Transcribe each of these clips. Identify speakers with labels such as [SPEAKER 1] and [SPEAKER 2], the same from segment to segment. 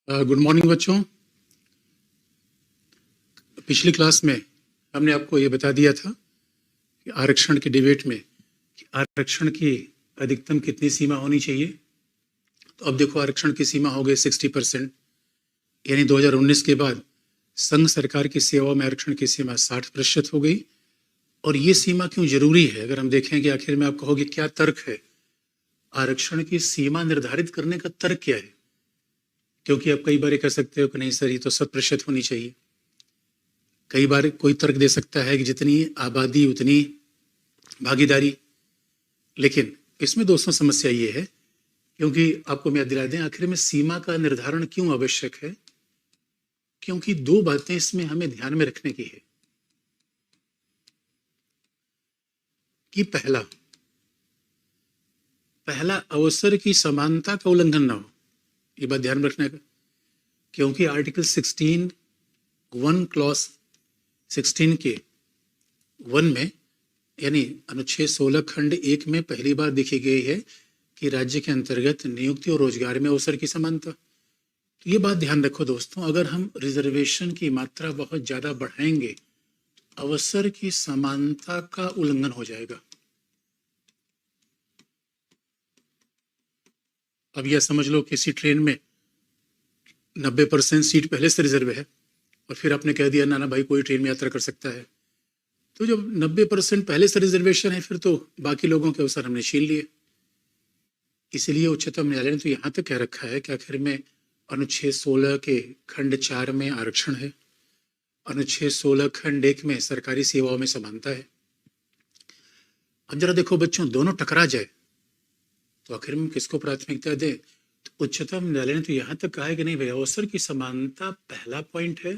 [SPEAKER 1] Good morning बच्चों। पिछली class में हमने आपको ये बता दिया था कि आरक्षण के डिबेट में कि आरक्षण की अधिकतम कितनी सीमा होनी चाहिए। तो अब देखो आरक्षण की सीमा हो गई 60%, यानी 2019 के बाद संघ सरकार की सेवाओं में आरक्षण की सीमा 60% हो गई। और ये सीमा क्यों जरूरी है, अगर हम देखें कि आखिर में आप कहोगे क्या तर्क है, आरक्षण की सीमा निर्धारित करने का तर्क क्या है? क्योंकि आप कई बार ये कह सकते हो कि नहीं सर, ये तो 100% होनी चाहिए। कई बार कोई तर्क दे सकता है कि जितनी आबादी उतनी भागीदारी। लेकिन इसमें दोस्तों समस्या ये है, क्योंकि आपको मैं याद दिला दें, आखिर में सीमा का निर्धारण क्यों आवश्यक है? क्योंकि दो बातें इसमें हमें ध्यान में रखने की है कि पहला अवसर की समानता का उल्लंघन ना हो, ये बात ध्यान में रखने का। क्योंकि आर्टिकल 16(1) क्लॉज 16 के 1 में, यानी अनुच्छेद 16 खंड 1 में पहली बार देखी गई है कि राज्य के अंतर्गत नियुक्ति और रोजगार में अवसर की समानता। तो ये बात ध्यान रखो दोस्तों, अगर हम रिजर्वेशन की मात्रा बहुत ज्यादा बढ़ाएंगे, अवसर की समानता का उल्लंघन हो जाएगा। अब यह समझ लो किसी ट्रेन में 90% सीट पहले से रिजर्व है और फिर आपने कह दिया ना ना भाई कोई ट्रेन में यात्रा कर सकता है, तो जब 90% पहले से रिजर्वेशन है फिर तो बाकी लोगों के अवसर हमने छीन लिए। इसलिए उच्चतम न्यायालय ने तो यहां तक कह रखा है कि आखिर में अनुच्छेद 16 के खंड 4 में आरक्षण है, अनुच्छेद 16 खंड 1 में सरकारी सेवाओं में समानता है। अब जरा देखो बच्चों, दोनों टकरा जाए तो आखिर में किसको प्राथमिकता दें? तो उच्चतम न्यायालय ने तो यहां तक कहा है कि नहीं भाई, अवसर की समानता पहला पॉइंट है।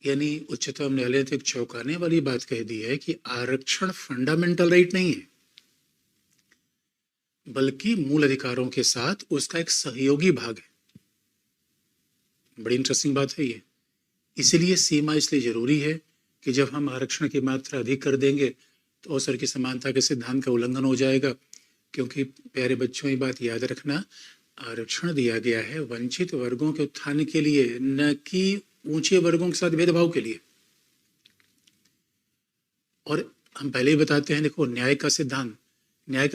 [SPEAKER 1] यानी उच्चतम न्यायालय ने तो एक चौंकाने वाली बात कह दी है कि आरक्षण फंडामेंटल राइट नहीं है, बल्कि मूल अधिकारों के साथ उसका एक सहयोगी भाग है। बड़ी इंटरेस्टिंग बात है ये। इसीलिए सीमा इसलिए जरूरी है कि जब हम आरक्षण की मात्रा अधिक कर देंगे तो अवसर की समानता के सिद्धांत का उल्लंघन हो जाएगा। क्योंकि प्यारे बच्चों, ये बात याद रखना, आरक्षण दिया गया है वंचित वर्गों के उत्थान के लिए, न कि ऊंचे वर्गों के साथ भेदभाव के लिए। और हम पहले ही बताते हैं, देखो न्याय का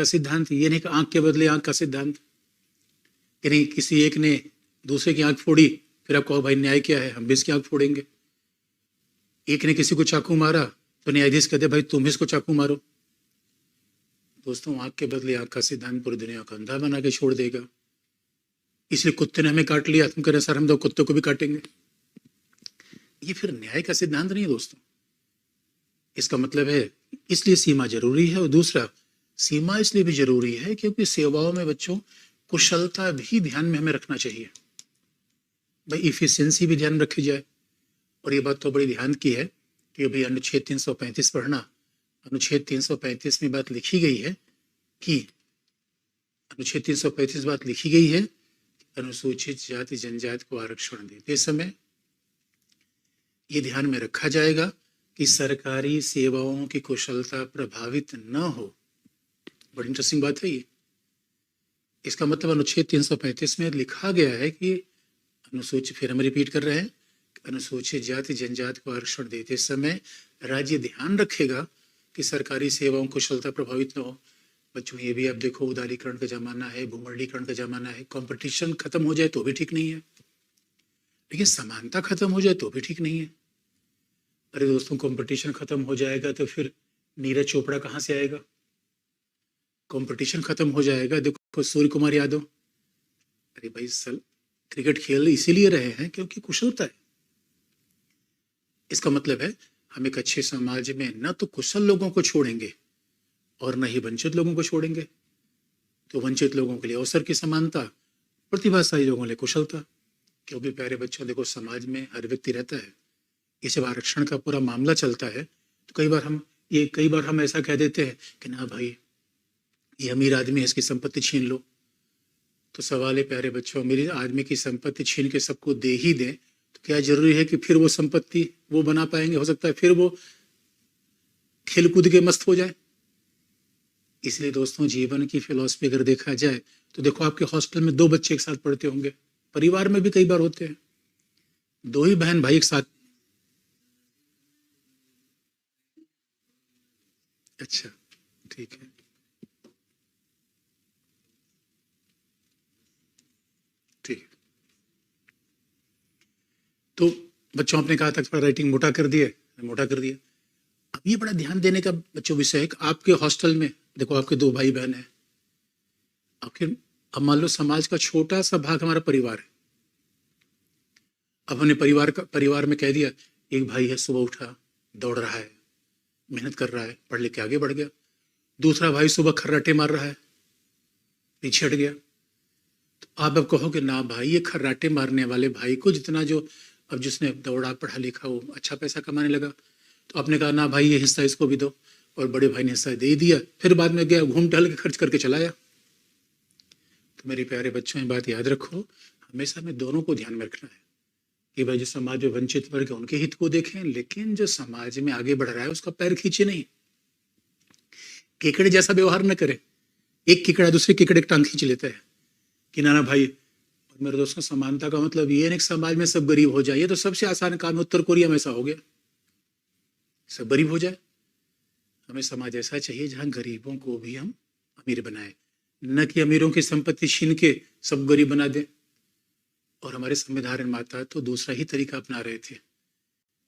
[SPEAKER 1] सिद्धांत ये नहीं कि आंख के बदले आंख का सिद्धांत। यानी किसी एक ने दूसरे की आंख फोड़ी, फिर आप कहो भाई न्याय क्या है, हम भी इसकी आंख फोड़ेंगे। एक ने किसी को चाकू मारा तो न्यायाधीश कहते भाई तुम इसको चाकू मारो। दोस्तों, आंख के बदले आंख का सिद्धांत पूरी दुनिया को अंधा बना के छोड़ देगा। इसलिए कुत्ते ने हमें काट लिया, तुम कह रहे सर हम तो कुत्ते को भी काटेंगे। ये फिर न्याय का सिद्धांत नहीं है दोस्तों। इसका मतलब है इसलिए सीमा जरूरी है। और दूसरा, सीमा इसलिए भी जरूरी है क्योंकि सेवाओं में बच्चों कुशलता भी ध्यान में हमें रखना चाहिए भाई, इफिशियंसी भी ध्यान रखी जाए। और ये बात तो बड़ी ध्यान की है कि अभी अनुच्छेद 335 पढ़ना, अनुच्छेद 335 में बात लिखी गई है कि अनुच्छेद 335 बात लिखी गई है, अनुसूचित जाति जनजाति को आरक्षण देते समय ये ध्यान में रखा जाएगा कि सरकारी सेवाओं की कुशलता प्रभावित न हो। बड़ी इंटरेस्टिंग बात है ये। इसका मतलब अनुच्छेद 335 में लिखा गया है कि अनुसूचित, फिर हम रिपीट कर रहे हैं, अनुसूचित जाति जनजाति को आरक्षण देते समय राज्य ध्यान रखेगा कि सरकारी सेवाओं की कुशलता प्रभावित न हो। बच्चों, ये भी आप देखो, उदारीकरण का जमाना है, भूमंडलीकरण का जमाना है। कंपटीशन खत्म हो जाए तो भी ठीक नहीं है, लेकिन समानता खत्म हो जाए तो भी ठीक नहीं है। अरे दोस्तों, कंपटीशन खत्म हो जाएगा तो फिर नीरज चोपड़ा कहाँ से आएगा? कंपटीशन खत्म हो जाएगा, देखो सूर्य कुमार यादव, अरे भाई सल क्रिकेट खेल इसीलिए रहे हैं क्योंकि कुशलता है। इसका मतलब है हम एक अच्छे समाज में न तो कुशल लोगों को छोड़ेंगे और न ही वंचित लोगों को छोड़ेंगे। तो वंचित लोगों के लिए अवसर की समानता, प्रतिभाशाली लोगों के लिए कुशलता। क्योंकि प्यारे बच्चों, देखो समाज में हर व्यक्ति रहता है, ये जब आरक्षण का पूरा मामला चलता है तो कई बार हम ऐसा कह देते हैं कि ना भाई ये अमीर आदमी है, इसकी संपत्ति छीन लो। तो सवाल है प्यारे बच्चों, अमीर आदमी की संपत्ति छीन के सबको दे ही दें तो क्या जरूरी है कि फिर वो संपत्ति वो बना पाएंगे? हो सकता है फिर वो खेल कूद के मस्त हो जाए। इसलिए दोस्तों, जीवन की फिलॉसफी अगर देखा जाए तो देखो, आपके हॉस्टल में 2 बच्चे एक साथ पढ़ते होंगे, परिवार में भी कई बार होते हैं, दो ही बहन भाई एक साथ। अच्छा, ठीक है, ठीक है। तो बच्चों, आपने कहा था थोड़ा राइटिंग मोटा कर दिए, मोटा कर दिया। अब ये बड़ा ध्यान देने का बच्चों विषय है कि आपके हॉस्टल में देखो, आपके दो भाई बहन हैं, आपके, अब मान लो समाज का छोटा सा भाग हमारा परिवार है। अब हमने परिवार में कह दिया, एक भाई है सुबह उठा, दौड़ रहा है, मेहनत कर रहा है, पढ़ लिख के आगे बढ़ गया। दूसरा भाई सुबह खर्राटे मार रहा है, पीछे हट गया। तो आप अब कहोगे ना भाई, ये खर्राटे मारने वाले भाई को जितना जो, अब जिसने दौड़ा पढ़ा लिखा वो अच्छा पैसा कमाने लगा, तो आपने कहा ना भाई, ये हिस्सा इसको भी दो, और बड़े भाई ने हिस्सा दे ही दिया। फिर बाद में गया, घूम टहल के खर्च करके चलाया। तो मेरे प्यारे बच्चों, ये बात याद रखो, हमेशा में दोनों को ध्यान में रखना है कि भाई जो समाज में वंचित वर्ग है उनके हित को देखें, लेकिन जो समाज में आगे बढ़ रहा है उसका पैर खींचे नहीं। केकड़े जैसा व्यवहार न करे, एक केकड़ा दूसरे केकड़े की टांग खींच लेता है कि नाना भाई। और मेरे दोस्तों, समानता का मतलब ये नहीं कि समाज में सब गरीब हो जाए, ये तो सबसे आसान काम है, उत्तर कोरिया में ऐसा हो गया, सब गरीब हो जाए। हमें समाज ऐसा चाहिए जहां गरीबों को भी हम अमीर बनाए, न कि अमीरों की संपत्ति छीन के सब गरीब बना दें। और हमारे संविधान निर्माता तो दूसरा ही तरीका अपना रहे थे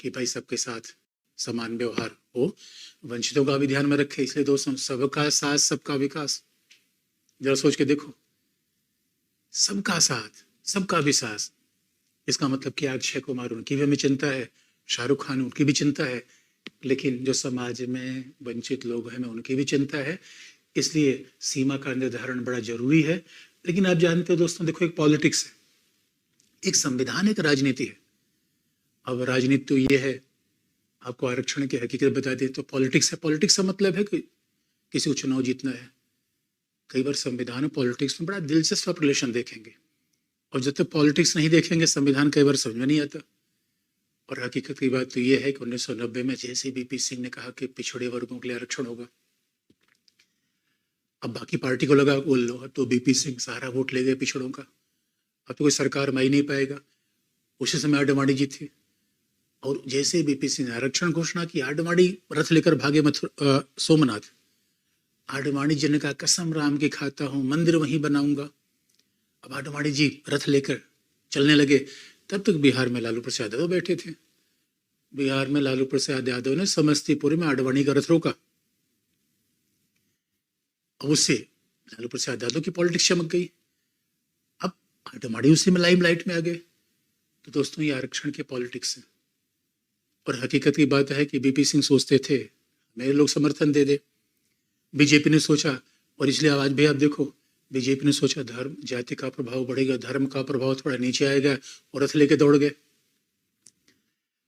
[SPEAKER 1] कि भाई सबके साथ समान व्यवहार हो, वंचितों का भी ध्यान में रखे। इसलिए दोस्तों, सबका साथ सबका विकास, जरा सोच के देखो, सबका साथ सबका विकास, इसका मतलब कि अक्षय कुमार उनकी भी हमें चिंता है, शाहरुख खान उनकी भी चिंता है, लेकिन जो समाज में वंचित लोग हैं, हमें उनकी भी चिंता है। इसलिए सीमा का निर्धारण बड़ा जरूरी है। लेकिन आप जानते हो दोस्तों, देखो, एक पॉलिटिक्स है, एक संविधान, एक राजनीति है। अब राजनीति तो ये है, आपको आरक्षण की हकीकत बता दें तो पॉलिटिक्स है। पॉलिटिक्स का मतलब है कि किसी को चुनाव जीतना है। कई बार संविधान और पॉलिटिक्स में बड़ा दिलचस्प आप रिलेशन देखेंगे, और जब तक पॉलिटिक्स नहीं देखेंगे संविधान कई बार समझ में नहीं आता। और हकीकत की बात तो ये है कि 1990 में जैसे बीपी सिंह ने कहा कि पिछड़े वर्गों के लिए आरक्षण होगा, अब बाकी पार्टी को लगा बोल लो तो बीपी सिंह सारा वोट ले गए पिछड़ों का, अब तो कोई सरकार में ही नहीं पाएगा। उसी समय आडवाणी जी थे, और जैसे बीपी सिंह ने आरक्षण घोषणा की, आडवाणी रथ लेकर भागे सोमनाथ। आडवाणी जी ने कहा, कसम राम की खाता हूं, मंदिर वहीं बनाऊंगा। अब आडवाणी जी रथ लेकर चलने लगे, तब तक बिहार में लालू प्रसाद यादव बैठे थे। बिहार में लालू प्रसाद यादव ने समस्तीपुर में आडवाणी का रथ रोका, अब उससे लालू प्रसाद यादव की पॉलिटिक्स चमक गई। अब आडवाणी उसी में लाइमलाइट में आ गए। तो दोस्तों, ये आरक्षण के पॉलिटिक्स है। और हकीकत की बात है कि बीपी सिंह सोचते थे मेरे लोग समर्थन दे दे, बीजेपी ने सोचा, और इसलिए आज भी आप देखो, बीजेपी ने सोचा धर्म जाति का प्रभाव बढ़ेगा, धर्म का प्रभाव थोड़ा नीचे आएगा, और रथ लेके दौड़ गए।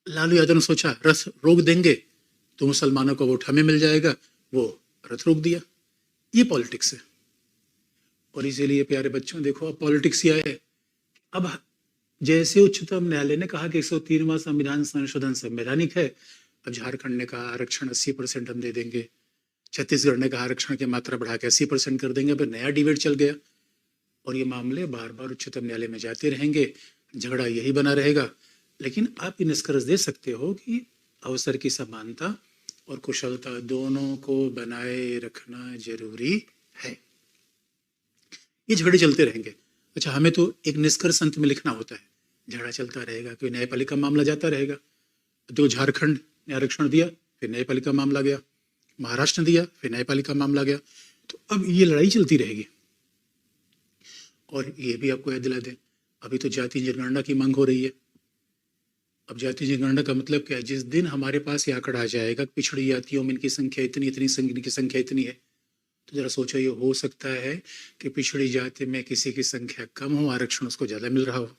[SPEAKER 1] लालू यादव ने सोचा रथ रोक देंगे तो मुसलमानों का वोट हमें मिल जाएगा, वो रथ रोक दिया। ये पॉलिटिक्स है। और इसीलिए प्यारे बच्चों, देखो, अब पॉलिटिक्स यह है, अब जैसे उच्चतम न्यायालय ने कहा कि 103वां संविधान संशोधन संवैधानिक है, अब झारखंड ने कहा आरक्षण 80% हम दे देंगे, छत्तीसगढ़ ने कहा आरक्षण की मात्रा बढ़ा के 80% कर देंगे। अब नया डिबेट चल गया, और ये मामले बार बार उच्चतम न्यायालय में जाते रहेंगे, झगड़ा यही बना रहेगा। लेकिन आप ये निष्कर्ष दे सकते हो कि अवसर की समानता और कुशलता दोनों को बनाए रखना जरूरी है। ये झगड़े चलते रहेंगे। अच्छा, हमें तो एक निष्कर्ष अंत में लिखना होता है, झगड़ा चलता रहेगा, कोई न्यायपालिका मामला जाता रहेगा। तो झारखंड ने आरक्षण दिया, फिर न्यायपालिका मामला गया, महाराष्ट्र ने दिया, फिर न्यायपालिका मामला गया। तो अब ये लड़ाई चलती रहेगी। और ये भी आपको याद दिला दें, अभी तो जाति जनगणना की मांग हो रही है। अब जाति जनगणना का मतलब क्या है? जिस दिन हमारे पास ये आंकड़ा आ जाएगा पिछड़ी जातियों में इनकी संख्या इतनी इतनी, इनकी संख्या इतनी है, तो जरा सोचो, ये हो सकता है कि पिछड़ी जाति में किसी की संख्या कम हो, आरक्षण उसको ज्यादा मिल रहा हो।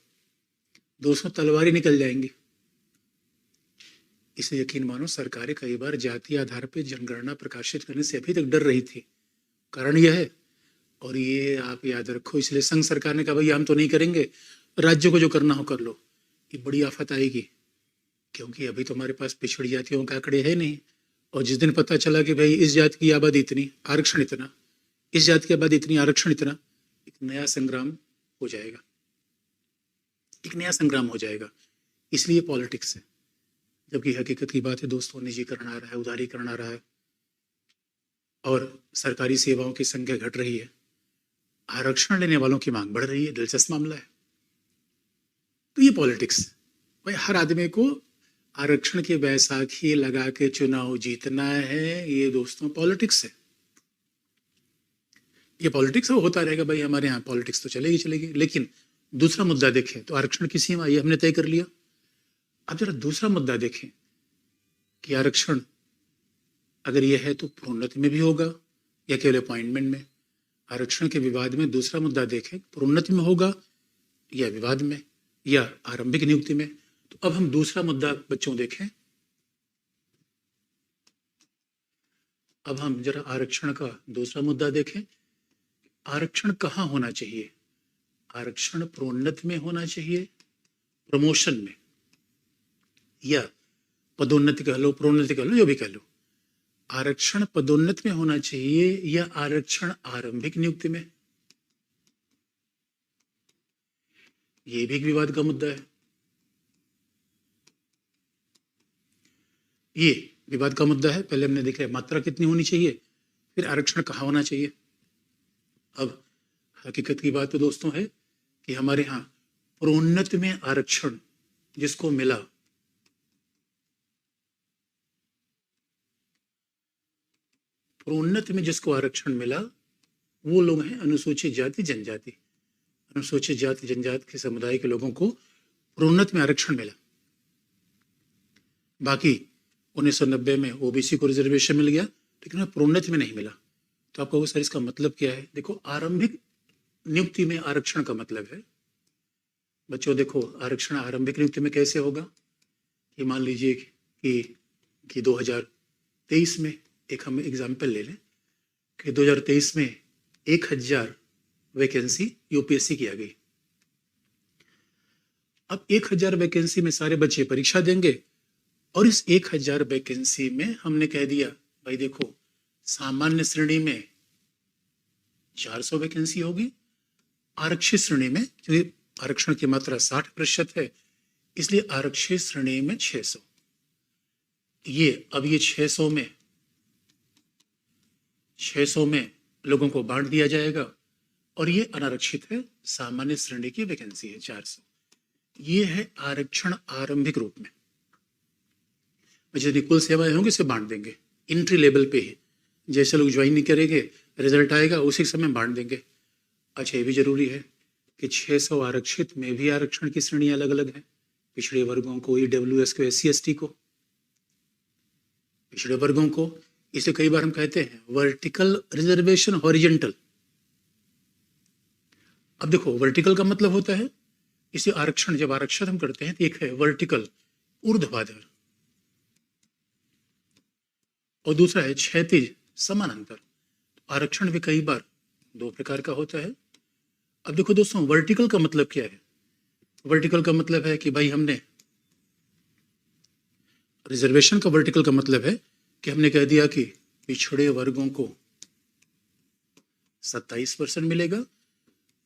[SPEAKER 1] दोस्तों, तलवारें निकल जाएंगी। इसे यकीन मानो, सरकारें कई बार जाति आधार पर जनगणना प्रकाशित करने से अभी तक डर रही थी। कारण यह है, और ये आप याद रखो, इसलिए संघ सरकार ने कहा भैया हम तो नहीं करेंगे, राज्यों को जो करना हो कर लो। ये बड़ी आफत आएगी, क्योंकि अभी तो हमारे पास पिछड़ी जातियों के आंकड़े है नहीं। और जिस दिन पता चला कि भाई इस जाति की आबादी इतनी, आरक्षण इतना, इस जाति की आबादी इतनी, आरक्षण इतना, एक नया संग्राम हो जाएगा। एक नया संग्राम हो जाएगा। इसलिए पॉलिटिक्स है, जबकि हकीकत की बात है दोस्तों, निजीकरण आ रहा है, उदारीकरण आ रहा है और सरकारी सेवाओं की संख्या घट रही है, आरक्षण लेने वालों की मांग बढ़ रही है। दिलचस्प मामला है। तो ये पॉलिटिक्स भाई, हर आदमी को आरक्षण की बैसाखी लगा के चुनाव जीतना है, ये दोस्तों पॉलिटिक्स है। ये पॉलिटिक्स होता रहेगा भाई, हमारे यहाँ पॉलिटिक्स तो चलेगी चलेगी। लेकिन दूसरा मुद्दा देखें तो आरक्षण की सीमा ये हमने तय कर लिया। अब जरा दूसरा मुद्दा देखें कि आरक्षण अगर ये है तो प्रोन्नति में भी होगा या केवल अपॉइंटमेंट में। आरक्षण के विवाद में दूसरा मुद्दा देखें, प्रोन्नति में होगा या विवाद में या आरंभिक नियुक्ति में। तो अब हम दूसरा मुद्दा बच्चों देखें। अब हम जरा आरक्षण का दूसरा मुद्दा देखें। आरक्षण कहाँ होना चाहिए? आरक्षण प्रोन्नति में होना चाहिए, प्रमोशन में, या पदोन्नति कह लो, प्रोन्नति कह लो, जो भी कह लो। आरक्षण पदोन्नति में होना चाहिए या आरक्षण आरंभिक नियुक्ति में? ये भी एक विवाद का मुद्दा है। ये विवाद का मुद्दा है। पहले हमने देखा मात्रा कितनी होनी चाहिए, फिर आरक्षण कहाँ होना चाहिए। अब हकीकत की बात तो दोस्तों है कि हमारे यहाँ प्रोन्नति में आरक्षण जिसको मिला, प्रोन्नति में जिसको आरक्षण मिला वो लोग हैं अनुसूचित जाति जनजाति। अनुसूचित जाति जनजाति के समुदाय के लोगों को प्रोन्नति में आरक्षण मिला। बाकी 1990 में ओबीसी को रिजर्वेशन मिल गया, लेकिन उन्हें प्रोन्नति में नहीं मिला। तो आप कहोगे सर इसका मतलब क्या है? देखो, आरंभिक नियुक्ति में आरक्षण का मतलब है बच्चों, देखो आरक्षण आरंभिक नियुक्ति में कैसे होगा कि मान लीजिए कि 2023 में, एक हम एग्जाम्पल ले लें कि 2023 में 1000 वैकेंसी यूपीएससी की आ गई। अब 1000 वैकेंसी में सारे बच्चे परीक्षा देंगे और इस 1000 वैकेंसी में हमने कह दिया भाई देखो, सामान्य श्रेणी में 400 वैकेंसी होगी, आरक्षित श्रेणी में, क्योंकि आरक्षण की मात्रा 60% है, इसलिए आरक्षित श्रेणी में 600। अब ये 600 में लोगों को बांट दिया जाएगा और ये अनारक्षित है, सामान्य श्रेणी की वैकेंसी है 400। ये है आरक्षण आरंभिक रूप में। जितनी कुल सेवाएं होंगी उसे बांट देंगे, इंट्री लेवल पे ही, जैसे लोग ज्वाइन नहीं करेंगे, रिजल्ट आएगा उसी समय बांट देंगे। अच्छा, ये भी जरूरी है कि 600 आरक्षित में भी आरक्षण की श्रेणियां अलग अलग हैं। पिछड़े वर्गों को, ईडब्ल्यूएस को, SC ST को, पिछड़े वर्गों को। इसलिए कई बार हम कहते हैं वर्टिकल रिजर्वेशन, हॉरिजेंटल। अब देखो, वर्टिकल का मतलब होता है, इसे आरक्षण जब आरक्षण हम करते हैं तो एक है वर्टिकल, ऊर्ध्वाधर, और दूसरा है क्षैतिज, समानांतर। आरक्षण भी कई बार 2 प्रकार का होता है। अब देखो दोस्तों, वर्टिकल का मतलब क्या है? वर्टिकल का मतलब है कि भाई हमने रिजर्वेशन का वर्टिकल का मतलब है कि हमने कह दिया कि पिछड़े वर्गों को 27% मिलेगा,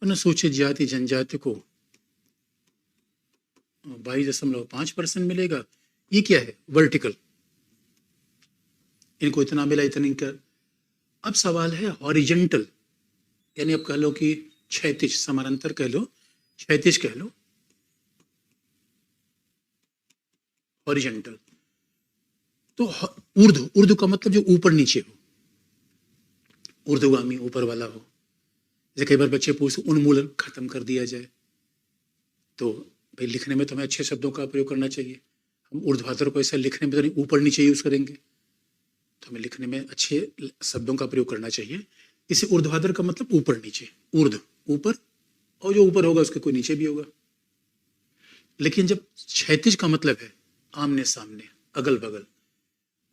[SPEAKER 1] अनुसूचित जाति जनजाति को 22.5% मिलेगा। ये क्या है? वर्टिकल। इनको इतना मिला, इतनी कर। अब सवाल है हॉरिजेंटल, यानी अब कह लो कि क्षैतिज, समानांतर कह लो, क्षैतिज कह लो, हॉरिजेंटल। तो ऊर्ध्व का मतलब जो ऊपर नीचे हो, ऊर्ध्वगामी, ऊपर वाला हो। जैसे कई बार बच्चे पूछते उन्मूलन खत्म कर दिया जाए, तो भाई लिखने में तो हमें अच्छे शब्दों का प्रयोग करना चाहिए। हम ऊर्ध्वाधर को ऐसे लिखने में तो नहीं, ऊपर नीचे यूज करेंगे, तो हमें लिखने में अच्छे शब्दों का प्रयोग करना चाहिए। इसे ऊर्ध्वाधर का मतलब ऊपर नीचे, ऊर्ध्व ऊपर, और जो ऊपर होगा उसके कोई नीचे भी होगा। लेकिन जब क्षैतिज का मतलब है आमने सामने, अगल बगल।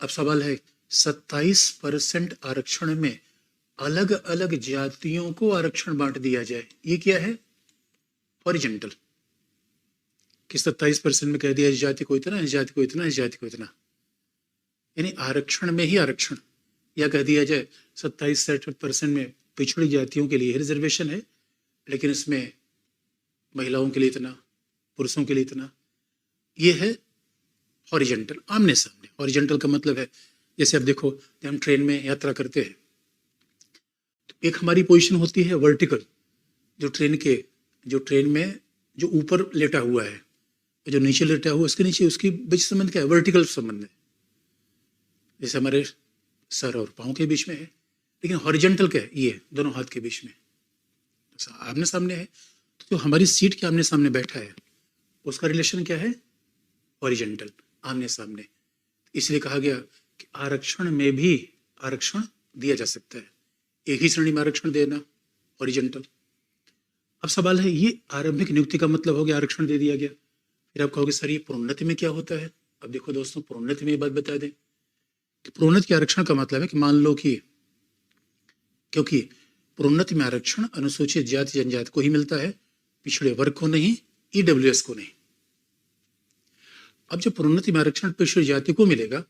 [SPEAKER 1] अब सवाल है 27% आरक्षण में अलग अलग जातियों को आरक्षण बांट दिया जाए, ये क्या है? हॉरिजेंटल। कि 27% में कह दिया इस जाति को इतना, इस जाति को इतना, इस जाति को इतना, यानी आरक्षण में ही आरक्षण। या कह दिया जाए 27% में पिछड़ी जातियों के लिए रिजर्वेशन है, लेकिन इसमें महिलाओं के लिए इतना, पुरुषों के लिए इतना। ये है हॉरिजेंटल, आमने सामने। हॉरिजेंटल का मतलब है जैसे अब देखो, जब हम ट्रेन में यात्रा करते हैं तो एक हमारी पोजीशन होती है वर्टिकल, जो ट्रेन में जो ऊपर लेटा हुआ है, जो नीचे लेटा हुआ उसके नीचे, उसकी बीच संबंध क्या है? वर्टिकल संबंध है, जैसे हमारे सर और पाँव के बीच में है। लेकिन हॉरिजेंटल क्या है? ये दोनों हाथ के बीच में, आमने सामने है। तो जो हमारी सीट के आमने सामने बैठा है उसका रिलेशन क्या है? हॉरिजेंटल, आमने सामने। इसलिए कहा गया कि आरक्षण में भी आरक्षण दिया जा सकता है, एक ही श्रेणी में आरक्षण देना, हॉरिजेंटल। अब सवाल है, ये आरंभिक नियुक्ति का मतलब हो गया आरक्षण दे दिया गया। फिर आप कहोगे सर ये प्रोन्नति में क्या होता है? अब देखो दोस्तों, प्रोन्नति में ये बात बता दें कि प्रोन्नति के आरक्षण का मतलब है कि मान लो कि, क्योंकि प्रोन्नति में आरक्षण अनुसूचित जाति जनजाति को ही मिलता है, पिछड़े वर्ग को नहीं, ईडब्ल्यूएस को नहीं। अब जब प्रोन्नति में आरक्षण पिछड़ी जाति को मिलेगा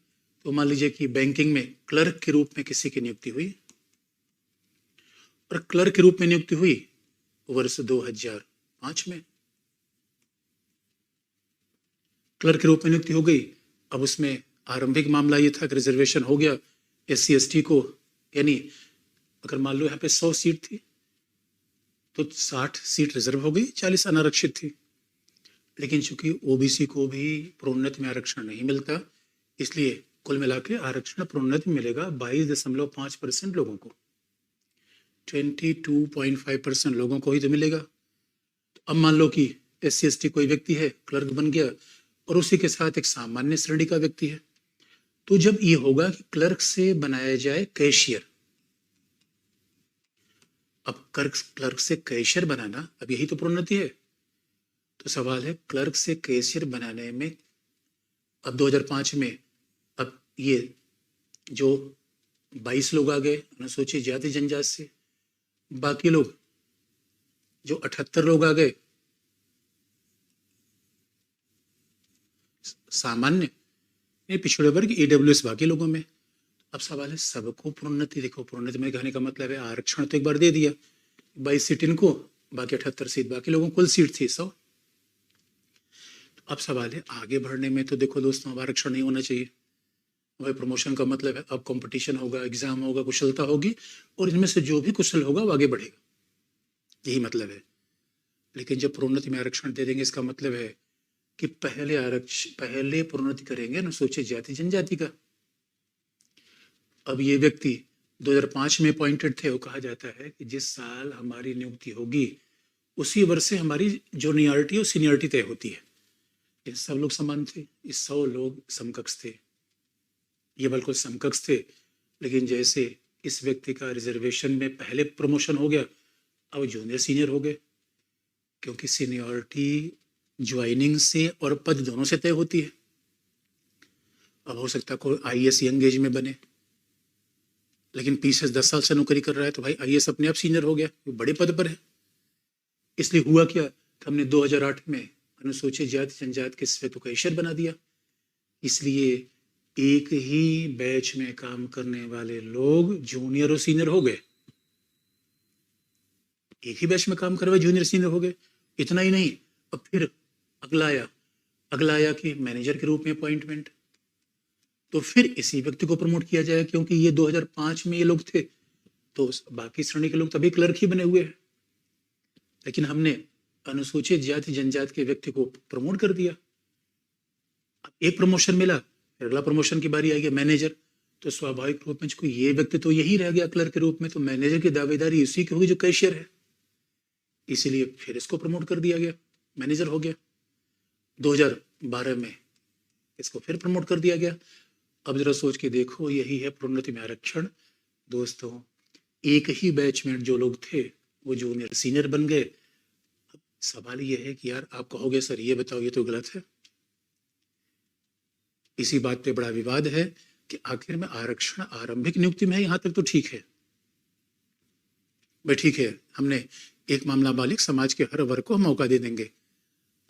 [SPEAKER 1] तो मान लीजिए कि बैंकिंग में क्लर्क के रूप में किसी की नियुक्ति हुई, और क्लर्क के रूप में नियुक्ति हुई वर्ष 2005 में, क्लर्क के रूप में नियुक्ति हो गई। अब उसमें आरंभिक मामला ये था कि रिजर्वेशन हो गया SC ST को, यानी अगर मान लो यहाँ पे 100 सीट थी तो 60 सीट रिजर्व हो गई, 40 अनारक्षित थी। लेकिन चूंकि OBC को भी प्रोन्नति में आरक्षण नहीं मिलता, इसलिए कुल मिला के आरक्षण प्रोन्नति में मिलेगा 22.5% लोगों को, 22.5% लोगों को ही तो मिलेगा। तो अब मान लो कि SC ST कोई व्यक्ति है, क्लर्क बन गया, और उसी के साथ एक सामान्य श्रेणी का व्यक्ति है। तो जब ये होगा कि क्लर्क से बनाया जाए कैशियर, अब क्लर्क से कैशियर बनाना, अब यही तो प्रोन्नति है। तो सवाल है, क्लर्क से कैशियर बनाने में अब 2005 में अब ये जो 22 लोग आ गए अनुसूचित जाति जनजाति से, बाकी लोग जो 78 लोग आ गए सामान्य, ये पिछड़े वर्ग ईडब्ल्यूएस बाकी लोगों में। अब सवाल है, सबको प्रोन्नति, देखो प्रोन्नति में कहने का मतलब है आरक्षण तो एक बार दे दिया, 22 सीट इनको, बाकी 78 सीट बाकी लोगों, कुल सीट थी 100। अब सवाल है, आगे बढ़ने में तो देखो दोस्तों अब आरक्षण नहीं होना चाहिए। वही प्रमोशन का मतलब है अब कंपटीशन होगा, एग्जाम होगा, कुशलता होगी, और इनमें से जो भी कुशल होगा वो आगे बढ़ेगा, यही मतलब है। लेकिन जब प्रोन्नति में आरक्षण दे देंगे, इसका मतलब है कि पहले प्रोन्नति करेंगे अनुसूचित जाति जनजाति का। अब ये व्यक्ति 2005 में अपॉइंटेड थे, वो कहा जाता है कि जिस साल हमारी नियुक्ति होगी उसी वर्ष से हमारी जूनियरिटी और सीनियरिटी तय होती है। ये सब लोग समान थे, ये 100 लोग समकक्ष थे, ये बिल्कुल समकक्ष थे। लेकिन जैसे इस व्यक्ति का रिजर्वेशन में पहले प्रमोशन हो गया, अब जूनियर सीनियर हो गए, क्योंकि सीनियरिटी ज्वाइनिंग से और पद दोनों से तय होती है। अब हो सकता है कोई IAS यंग एज में बने, लेकिन पीछे 10 साल से नौकरी कर रहा है, तो भाई IAS अपने आप सीनियर हो गया, वो बड़े पद पर है। इसलिए हुआ क्या कि हमने 2008 में अनुसूचित जाति जनजाति के स्वेत कैशियर बना दिया। इसलिए एक ही बैच में काम करने वाले लोग जूनियर और सीनियर हो गए, एक ही बैच में काम कर रहे जूनियर सीनियर हो गए। इतना ही नहीं, अब फिर अगला आया कि मैनेजर के रूप में अपॉइंटमेंट, तो फिर इसी व्यक्ति को प्रमोट किया जाए, क्योंकि ये 2005 में ये लोग थे, तो बाकी श्रेणी के लोग तभी क्लर्क ही बने हुए हैं। लेकिन हमने अनुसूचित जाति जनजाति के व्यक्ति को प्रमोट कर दिया। अब एक प्रमोशन मिला, फिर अगला प्रमोशन की बारी आएगी मैनेजर, तो स्वाभाविक रूप में कोई ये व्यक्ति तो यही रह गया क्लर्क के रूप में, तो मैनेजर की दावेदारी उसी की होगी जो कैशियर है। इसीलिए फिर इसको प्रमोट कर दिया गया, मैनेजर हो गया। 2012 में इसको फिर प्रमोट कर दिया गया। अब जरा सोच के देखो, यही है प्रोन्नति में आरक्षण। दोस्तों, एक ही बैच में जो लोग थे वो जूनियर सीनियर बन गए। अब सवाल ये है कि यार आप कहोगे सर ये बताओ ये तो गलत है। इसी बात पे बड़ा विवाद है कि आखिर में आरक्षण आरंभिक नियुक्ति में है, यहां तक तो ठीक है भाई, ठीक है, हमने एक मामला मालिक समाज के हर वर्ग को मौका दे देंगे।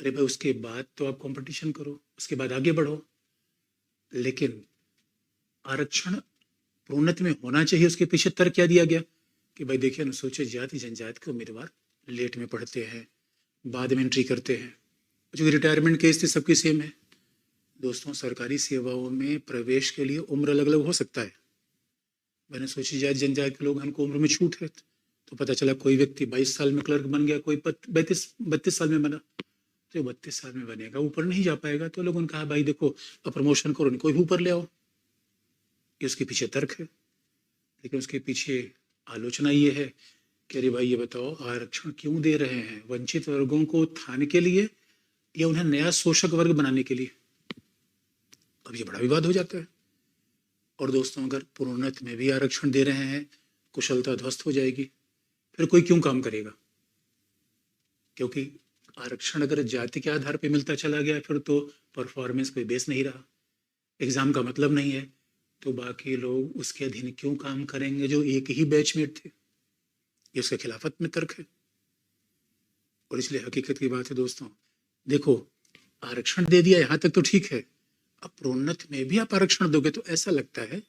[SPEAKER 1] अरे भाई उसके बाद तो आप कंपटीशन करो, उसके बाद आगे बढ़ो। लेकिन आरक्षण प्रोन्नति में होना चाहिए, उसके पीछे तर्क क्या दिया गया कि भाई देखिए अनुसूचित जाति जनजाति के उम्मीदवार लेट में पढ़ते हैं, बाद में एंट्री करते हैं, जो रिटायरमेंट केस थे सबकी सेम है। दोस्तों, सरकारी सेवाओं में प्रवेश के लिए उम्र अलग अलग हो सकता है। मैंने सोची जात जनजाति के लोग, हमको उम्र में छूट है, तो पता चला कोई व्यक्ति 22 साल में क्लर्क बन गया, कोई 32 साल में बना। जो 32 साल में बनेगा ऊपर नहीं जा पाएगा, तो लोगों ने कहा भाई देखो, अब प्रमोशन करो, कोई भी ऊपर ले आओ। ये उसके पीछे तर्क है, लेकिन उसके पीछे आलोचना ये है कि अरे भाई ये बताओ, आरक्षण क्यों दे रहे हैं? वंचित वर्गों को उत्थान के लिए या उन्हें नया शोषक वर्ग बनाने के लिए? अब ये बड़ा विवाद हो जाता है। और दोस्तों, अगर प्रोन्नति में भी आरक्षण दे रहे हैं, कुशलता ध्वस्त हो जाएगी, फिर कोई क्यों काम करेगा? क्योंकि आरक्षण अगर जाति के आधार पर मिलता चला गया, फिर तो परफॉर्मेंस कोई बेस नहीं रहा, एग्जाम का मतलब नहीं है, तो बाकी लोग उसके अधीन क्यों काम करेंगे जो एक ही बैचमेट थे? ये उसके खिलाफत में तर्क है। और इसलिए हकीकत की बात है दोस्तों, देखो, आरक्षण दे दिया यहां तक तो ठीक है, अब प्रोन्नति में भी आप आरक्षण दोगे तो ऐसा लगता है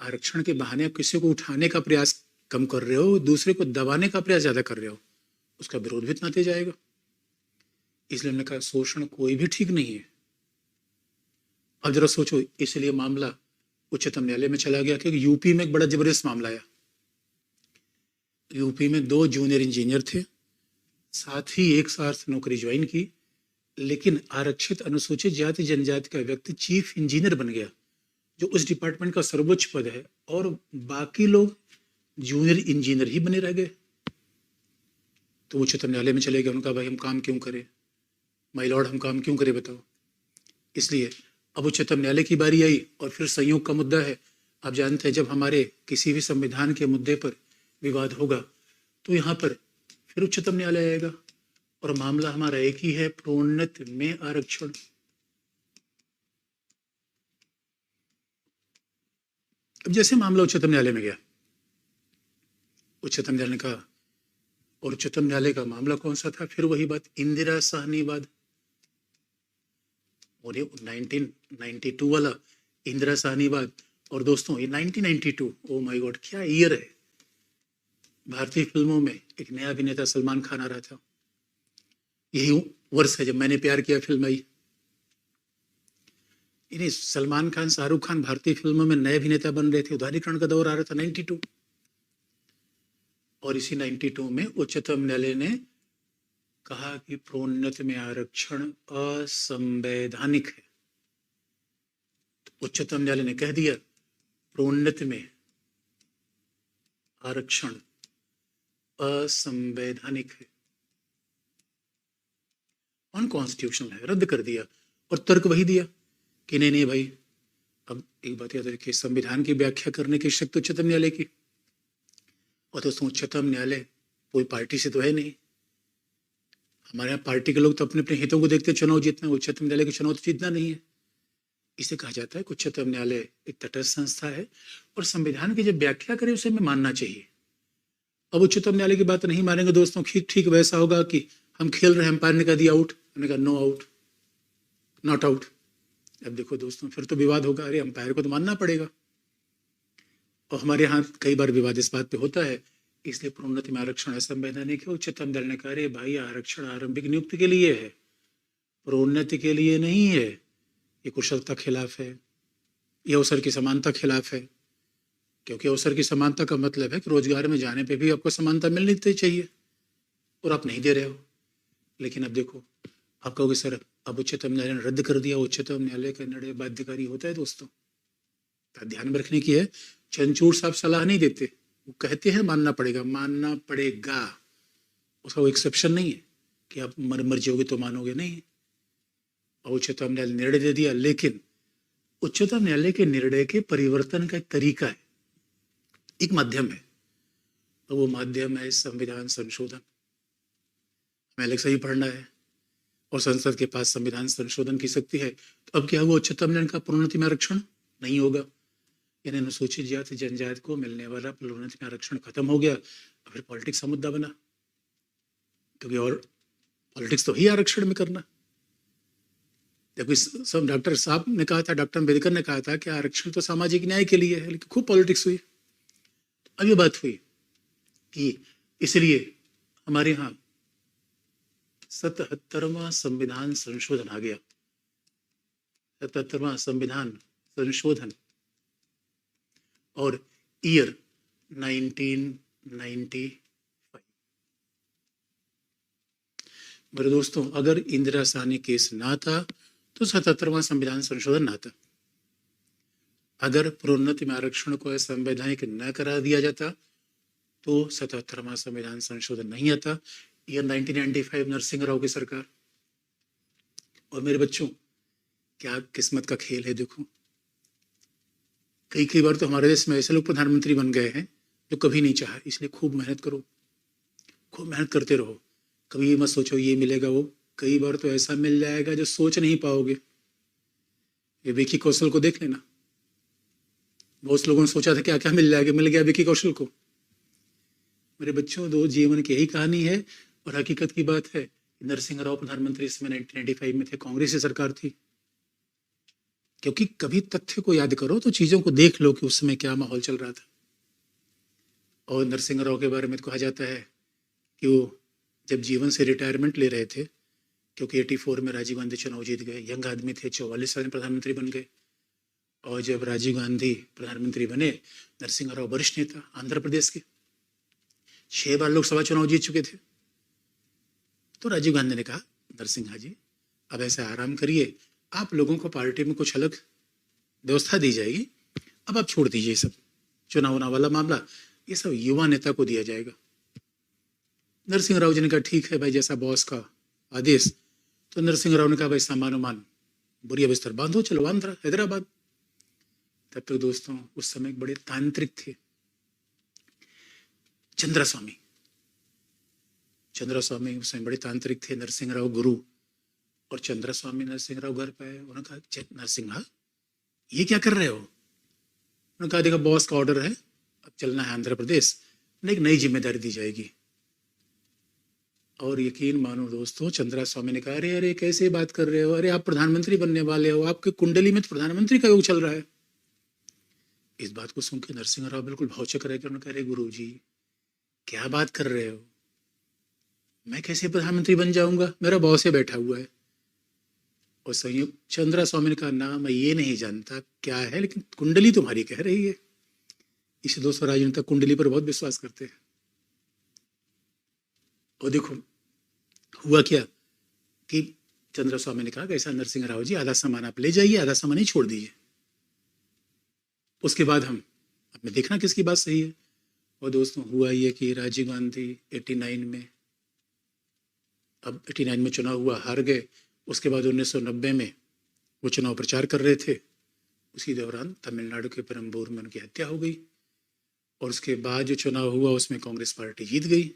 [SPEAKER 1] आरक्षण के बहाने आप किसी को उठाने का प्रयास कम कर रहे हो, दूसरे को दबाने का प्रयास ज्यादा कर रहे हो, उसका विरोध भी इतना तेज आएगा। इसलिए हमने कहा शोषण कोई भी ठीक नहीं है। अब जरा सोचो, इसलिए मामला उच्चतम न्यायालय में चला गया क्योंकि यूपी में एक बड़ा जबरदस्त मामला आया। यूपी में 2 जूनियर इंजीनियर थे, साथ ही एक साथ नौकरी ज्वाइन की, लेकिन आरक्षित अनुसूचित जाति जनजाति का व्यक्ति चीफ इंजीनियर बन गया, जो उस डिपार्टमेंट का सर्वोच्च पद है, और बाकी लोग जूनियर इंजीनियर ही बने रह गए। तो उच्चतम न्यायालय में चले गए, उनका भाई हम काम क्यों करें, माय लॉर्ड हम काम क्यों करें बताओ। इसलिए अब उच्चतम न्यायालय की बारी आई, और फिर संयोग का मुद्दा है। आप जानते हैं, जब हमारे किसी भी संविधान के मुद्दे पर विवाद होगा तो यहाँ पर फिर उच्चतम न्यायालय आएगा, और मामला हमारा एक ही है, प्रोन्नति में आरक्षण। अब जैसे मामला उच्चतम न्यायालय में गया, उच्चतम न्यायालय ने कहा, और उच्चतम न्यायालय का मामला कौन सा था? फिर वही बात, इंदिरा साहनीवाद, और ये 1992 वाला इंदिरा साहनीवाद। और दोस्तों, ये 1992, ओ माय गॉड, क्या ईयर है। भारतीय फिल्मों में एक नया अभिनेता सलमान खान आ रहा था, यही वर्ष है जब मैंने प्यार किया फिल्म आई। इन्हें सलमान खान, शाहरुख खान भारतीय फिल्मों में नए अभिनेता बन रहे थे, उदारीकरण का दौर आ रहा था 92। और इसी 92 में उच्चतम न्यायालय ने कहा कि प्रोन्नति में आरक्षण असंवैधानिक है। तो उच्चतम न्यायालय ने कह दिया प्रोन्नति में आरक्षण असंवैधानिक है, अनकॉन्स्टिट्यूशनल है, रद्द कर दिया। और तर्क वही दिया कि नहीं नहीं भाई, अब एक बात याद रखिए, संविधान की व्याख्या करने की शक्ति उच्चतम न्यायालय की। और दोस्तों, उच्चतम न्यायालय कोई पार्टी से तो है नहीं, हमारे यहाँ पार्टी के लोग तो अपने अपने हितों को देखते चुनाव जीतना, उच्चतम न्यायालय के चुनाव तो जीतना नहीं है। इसे कहा जाता है कि उच्चतम न्यायालय एक तटस्थ संस्था है, और संविधान की जब व्याख्या करे उसे हमें मानना चाहिए। अब उच्चतम न्यायालय की बात नहीं मानेंगे दोस्तों, ठीक वैसा होगा कि हम खेल रहे हैं, अंपायर ने कहा दिया आउट, हमने कहा नो आउट, नॉट आउट। अब देखो दोस्तों, फिर तो विवाद होगा, अरे अंपायर को तो मानना पड़ेगा। और हमारे यहाँ कई बार विवाद इस बात पे होता है, इसलिए प्रोन्नति में आरक्षण असंवैधानिक है। उच्चतम न्यायालय ने कहा अरे भाई, आरक्षण आरंभिक नियुक्ति के लिए है, प्रोन्नति के लिए नहीं है। ये कुशलता खिलाफ है, ये अवसर की समानता खिलाफ है, क्योंकि अवसर की समानता का मतलब है कि रोजगार में जाने पे भी आपको समानता मिलनी चाहिए, और आप नहीं दे रहे हो। लेकिन अब देखो, आप कहोगे सर अब उच्चतम न्यायालय ने रद्द कर दिया, उच्चतम न्यायालय का निर्णय बाध्यकारी होता है दोस्तों, तो ध्यान में रखने की है। चंचूड़ साहब सलाह नहीं देते, वो कहते हैं मानना पड़ेगा, मानना पड़ेगा, उसका वो एक्सेप्शन नहीं है कि आप मर जाओगे तो मानोगे नहीं। और उच्चतम न्यायालय निर्णय दे दिया, लेकिन उच्चतम न्यायालय के निर्णय के परिवर्तन का एक तरीका है, एक माध्यम है, तो वो माध्यम है संविधान संशोधन। हमें अलग से ही पढ़ना है, और संसद के पास संविधान संशोधन की शक्ति है। तो अब क्या हुआ, उच्चतम न्यायालय का प्रोन्नति में आरक्षण नहीं होगा, यानी अनुसूचित जाति जनजाति को मिलने वाला प्रोन्नति में आरक्षण खत्म हो गया। फिर पॉलिटिक्स का मुद्दा बना, क्योंकि और पॉलिटिक्स तो ही आरक्षण में करना। देखो, सब डॉक्टर साहब ने कहा था, डॉक्टर अम्बेडकर ने कहा था कि आरक्षण तो सामाजिक न्याय के लिए है, लेकिन खूब पॉलिटिक्स हुई। अब ये बात हुई कि इसलिए हमारे यहाँ 77वां संविधान संशोधन आ गया। 77वां संविधान संशोधन और ईयर 1995। मेरे दोस्तों, अगर इंदिरा साहनी केस ना था तो 77वां संविधान संशोधन ना था। अगर प्रोन्नति में आरक्षण को असंवैधानिक न करा दिया जाता तो 77वां संविधान संशोधन नहीं आता। ईयर 1995, नरसिंह राव की सरकार। और मेरे बच्चों, क्या किस्मत का खेल है। देखो, कई बार तो हमारे देश में ऐसे लोग प्रधानमंत्री बन गए हैं जो कभी नहीं चाहा। इसलिए खूब मेहनत करो, खूब मेहनत करते रहो। कभी ये मत सोचो ये मिलेगा वो, कई बार तो ऐसा मिल जाएगा जो सोच नहीं पाओगे। ये विकी कौशल को देख लेना, बहुत लोगों ने सोचा था क्या क्या मिल जाएगा, मिल गया विकी कौशल को। मेरे बच्चों, दो जीवन की यही कहानी है और हकीकत की बात है। नरसिंह राव प्रधानमंत्री इस समय 1995 में थे, कांग्रेस की सरकार थी। क्योंकि कभी तथ्य को याद करो तो चीजों को देख लो कि उस समय क्या माहौल चल रहा था। और नरसिंह राव के बारे में कहा जाता है कि वो जब जीवन से रिटायरमेंट ले रहे थे, क्योंकि 84 में राजीव गांधी चुनाव जीत गए, यंग आदमी थे, 44 साल में प्रधानमंत्री बन गए। और जब राजीव गांधी प्रधानमंत्री बने, नरसिंह राव वरिष्ठ नेता आंध्र प्रदेश के, 6 बार लोकसभा चुनाव जीत चुके थे। तो राजीव गांधी ने कहा, नरसिंहा जी अब ऐसे आराम करिए, आप लोगों को पार्टी में कुछ अलग व्यवस्था दी जाएगी, अब आप छोड़ दीजिए सब चुनाव वाला मामला, ये सब युवा नेता को दिया जाएगा। नरसिंह राव जी ने कहा ठीक है भाई, जैसा बॉस का आदेश। तो नरसिंह राव ने कहा भाई सामान बुरी बिस्तर बांधो, चलो आंध्र हैदराबाद। तब तक दोस्तों उस समय बड़े तांत्रिक थे चंद्रस्वामी उस समय बड़े तांत्रिक थे। नरसिंह राव गुरु और चंद्रस्वामी नरसिंह राव घर पे आए। उन्होंने कहा नरसिंहा ये क्या कर रहे हो? उन्होंने कहा देखा बॉस का ऑर्डर है, अब चलना है आंध्र प्रदेश, एक नई जिम्मेदारी दी जाएगी। और यकीन मानो दोस्तों, चंद्रस्वामी ने कहा अरे अरे कैसे बात कर रहे हो, अरे आप प्रधानमंत्री बनने वाले हो, आपके कुंडली में तो प्रधानमंत्री का योग चल रहा है। इस बात को सुन के नरसिंह राव बिल्कुल भौचक रहे। उन्होंने कहा अरे गुरु जी क्या बात कर रहे हो, मैं कैसे प्रधानमंत्री बन जाऊंगा, मेरा बॉस है बैठा हुआ है। और संयुक्त चंद्रस्वामी ने कहा ना मैं ये नहीं जानता क्या है, लेकिन कुंडली तुम्हारी कह रही है। इसे दोस्तों राजनेता कुंडली पर बहुत विश्वास करते हैं। और देखो हुआ क्या कि चंद्रस्वामी ने कहा कि ऐसा नरसिंह राव जी आधा सामान आप ले जाइए, आधा सामान ही छोड़ दीजिए, उसके बाद हम अपने देखना किसकी बात सही है। और दोस्तों हुआ ये कि राजीव गांधी 89 में, अब 89 में चुनाव हुआ, हार गए। उसके बाद 1990 में वो चुनाव प्रचार कर रहे थे, उसी दौरान तमिलनाडु के पेरम्बूर में उनकी हत्या हो गई। और उसके बाद जो चुनाव हुआ उसमें कांग्रेस पार्टी जीत गई।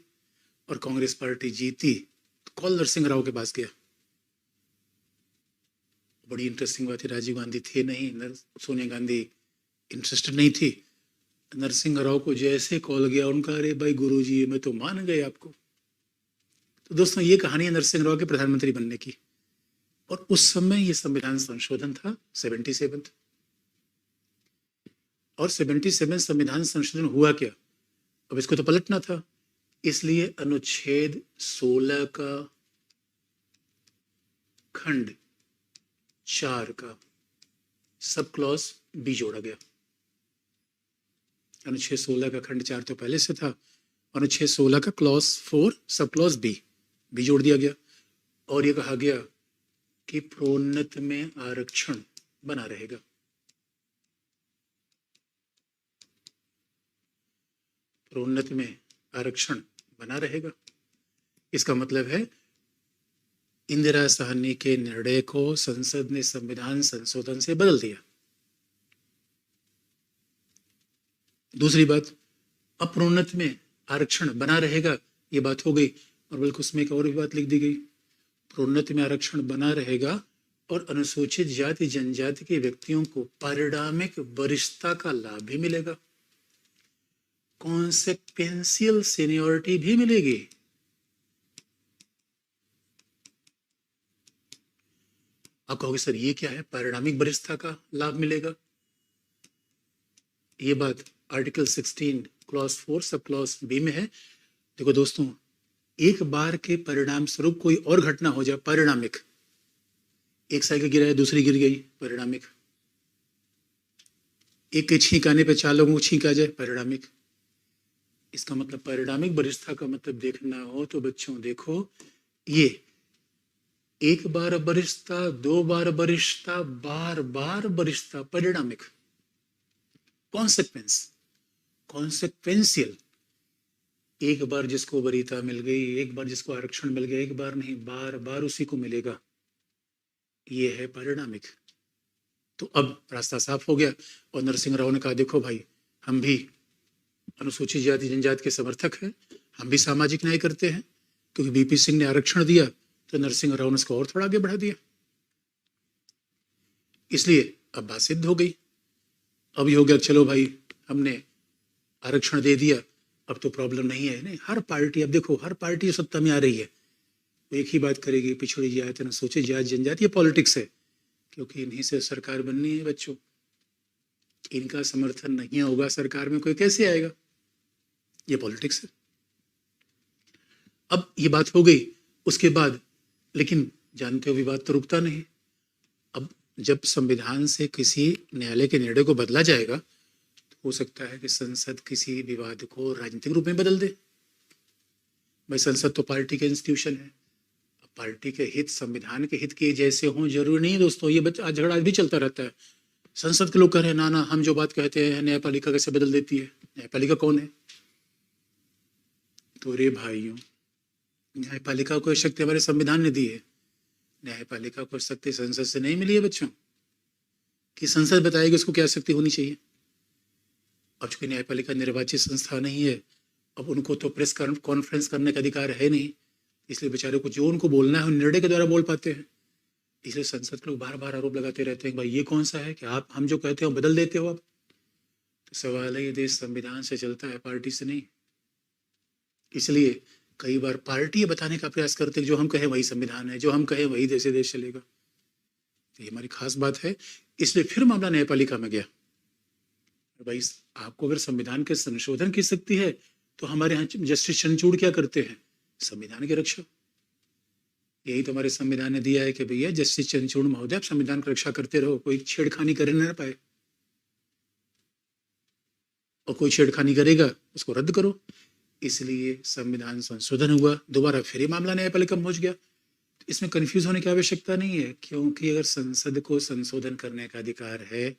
[SPEAKER 1] और कांग्रेस पार्टी जीती तो कॉल नरसिंह राव के पास गया। बड़ी इंटरेस्टिंग बात है, राजीव गांधी थे नहीं, सोनिया गांधी इंटरेस्टेड नहीं थी। नरसिंह राव को जैसे कॉल गया उनका अरे भाई गुरुजी मैं तो मान गए आपको। तो दोस्तों ये कहानी है नरसिंह राव के प्रधानमंत्री बनने की। और उस समय ये संविधान संशोधन था 77। और 77 संविधान संशोधन हुआ क्या, अब इसको तो पलटना था, इसलिए अनुच्छेद 16 का खंड 4 का सब क्लॉज बी जोड़ा गया। अनुच्छेद 16 का खंड 4 तो पहले से था, अनुच्छेद 16 का क्लॉज 4 सब क्लॉज बी जोड़ दिया गया। और ये कहा गया कि प्रोन्नत में आरक्षण बना रहेगा। प्रोन्नत में आरक्षण बना रहेगा, इसका मतलब है इंदिरा साहनी के निर्णय को संसद ने संविधान संशोधन से बदल दिया। दूसरी बात, अप्रोन्नत में आरक्षण बना रहेगा, ये बात हो गई। और बल्कि उसमें एक और भी बात लिख दी गई, प्रोन्नत में आरक्षण बना रहेगा और अनुसूचित जाति जनजाति के व्यक्तियों को पारिणामिक वरिष्ठता का लाभ भी मिलेगा, कॉन्सेक्वेंशियल सीनियरिटी भी मिलेगी। आप कहोगे सर ये क्या है, पारिणामिक वरिष्ठता का लाभ मिलेगा? ये बात article 16 clause 4 sub clause B में है। देखो दोस्तों, एक बार के परिणाम स्वरूप कोई और घटना हो जाए, परिणामिक, एक साइकिल गिरा है, दूसरी गिर गई, परिणामिक, एक के छींक आने पर 4 लोगों को छींक आ जाए, परिणामिक। इसका मतलब परिणामिक वरिष्ठता का मतलब देखना हो तो बच्चों देखो, ये एक बार वरिष्ठता, 2 बार वरिष्ठता, बार बार वरिष्ठता, परिणामिक, कॉन्सिक्वेंस, कॉन्सिक्वेंशियल। एक बार जिसको वरीयता मिल गई, एक बार जिसको आरक्षण मिल गया, एक बार नहीं, बार बार उसी को मिलेगा, ये है परिणामिक। तो अब रास्ता साफ हो गया और नरसिंह राव ने कहा देखो भाई, हम भी अनुसूचित जाति जनजाति के समर्थक हैं, हम भी सामाजिक न्याय करते हैं, क्योंकि बीपी सिंह ने आरक्षण दिया तो नरसिंह राव ने इसको और थोड़ा आगे बढ़ा दिया, इसलिए अब बात सिद्ध हो गई। अब ये हो गया, चलो भाई हमने आरक्षण दे दिया, अब तो प्रॉब्लम नहीं है। नहीं, हर पार्टी, अब देखो हर पार्टी सत्ता में आ रही है, वो एक ही बात करेगी, पिछड़ी जाति अनुसूचित जाति जनजाति, ये पॉलिटिक्स है, क्योंकि इन्हीं से सरकार बननी है बच्चों। इनका समर्थन नहीं होगा सरकार में, कोई कैसे आएगा, ये पॉलिटिक्स है। अब ये बात हो गई, उसके बाद लेकिन जानते हो विवाद तो रुकता नहीं। अब जब संविधान से किसी न्यायालय के निर्णय को बदला जाएगा तो हो सकता है कि संसद किसी विवाद को राजनीतिक रूप में बदल दे। भाई संसद तो पार्टी के इंस्टीट्यूशन है, पार्टी के हित संविधान के हित के जैसे हों जरूरी नहीं दोस्तों। ये झगड़ा आज भी चलता रहता है, संसद के लोग कह रहे हैं ना ना हम जो बात कहते हैं न्यायपालिका कैसे बदल देती है, न्यायपालिका कौन है? तो रे भाइयों, न्यायपालिका को शक्ति हमारे संविधान ने दी है, न्यायपालिका को शक्ति संसद से नहीं मिली है बच्चों, कि संसद बताएगी उसको क्या शक्ति होनी चाहिए। अब चूंकि न्यायपालिका निर्वाचित संस्था नहीं है, अब उनको तो प्रेस कॉन्फ्रेंस करने का अधिकार है नहीं, इसलिए बेचारे को जो उनको बोलना है निर्णय के द्वारा बोल पाते हैं। इसलिए संसद के लोग बार बार आरोप लगाते रहते हैं भाई ये कौन सा है कि आप हम जो कहते हो बदल देते हो आप। तो सवाल है, ये देश संविधान से चलता है, पार्टी से नहीं। इसलिए कई बार पार्टी ये बताने का प्रयास करते हैं जो हम कहें वही संविधान है, जो हम कहें वही देश देश चलेगा। तो ये हमारी खास बात है, इसलिए फिर मामला न्यायपालिका में गया। भाई आपको अगर संविधान के संशोधन की शक्ति है तो हमारे यहाँ जस्टिस चंद्रचूड़ क्या करते हैं, संविधान की रक्षा। यही तो हमारे संविधान ने दिया है कि भैया जस्टिस चंद्रचूड़ महोदय आप संविधान की रक्षा करते रहो, कोई छेड़खानी कर ना पाए, और कोई छेड़खानी करेगा उसको रद्द करो। इसलिए संविधान संशोधन हुआ, दोबारा फिर ये मामला न्यायपालिका में पहुंच गया। इसमें कंफ्यूज होने की आवश्यकता नहीं है, क्योंकि अगर संसद को संशोधन करने का अधिकार है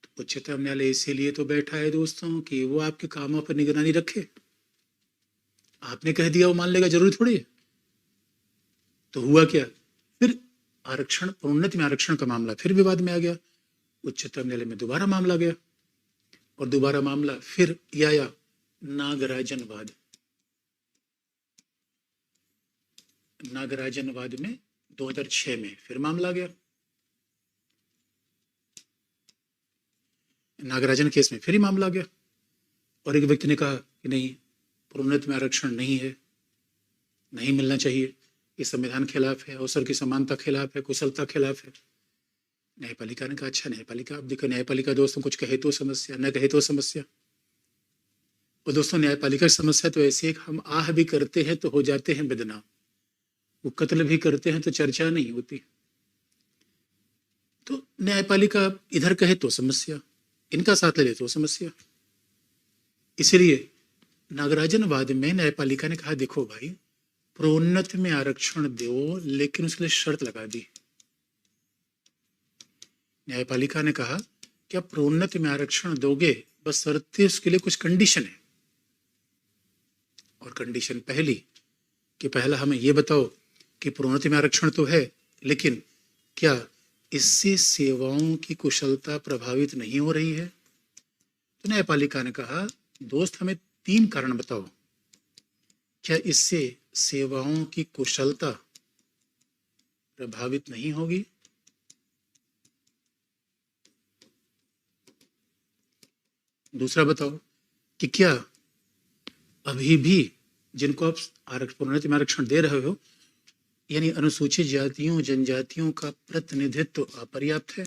[SPEAKER 1] तो उच्चतम न्यायालय इसीलिए तो बैठा है दोस्तों कि वो आपके कामों पर निगरानी रखे। आपने कह दिया वो मान लेगा, जरूरी थोड़ी है। तो हुआ क्या, फिर आरक्षण, प्रोन्नति में आरक्षण का मामला फिर विवाद में आ गया, उच्चतम न्यायालय में दोबारा मामला गया, और दोबारा मामला फिर आया नागराजनवाद। नागराजनवाद में 2006 में फिर मामला गया, नागराजन केस में फिर ही मामला गया, और एक व्यक्ति ने कहा कि नहीं प्रोन्नति में आरक्षण नहीं है, नहीं मिलना चाहिए, ये संविधान खिलाफ है, अवसर की समानता खिलाफ है, कुशलता खिलाफ है। न्यायपालिका ने कहा अच्छा न्यायपालिका, अब देखो न्यायपालिका दोस्तों कुछ कहे तो समस्या, न कहे तो समस्या। और दोस्तों न्यायपालिका की समस्या तो ऐसी है कि हम आह भी करते हैं तो हो जाते हैं बदनाम, वो कत्ल भी करते हैं तो चर्चा नहीं होती। तो न्यायपालिका इधर कहे तो समस्या, इनका साथ ले ले तो समस्या। इसलिए नागराजनवाद में न्यायपालिका ने कहा देखो भाई प्रोन्नति में आरक्षण दो, लेकिन उसके लिए शर्त लगा दी। न्यायपालिका ने कहा कि आप प्रोन्नति में आरक्षण दोगे, बस शर्त उसके लिए कुछ कंडीशन है। और कंडीशन पहली कि पहला हमें यह बताओ कि प्रोन्नति में आरक्षण तो है, लेकिन क्या इससे सेवाओं की कुशलता प्रभावित नहीं हो रही है? तो न्यायपालिका ने कहा दोस्त हमें 3 कारण बताओ, क्या इससे सेवाओं की कुशलता प्रभावित नहीं होगी? दूसरा बताओ कि क्या अभी भी जिनको आप प्रोन्नति में आरक्षण दे रहे हो, यानी अनुसूचित जातियों जनजातियों का प्रतिनिधित्व अपर्याप्त है?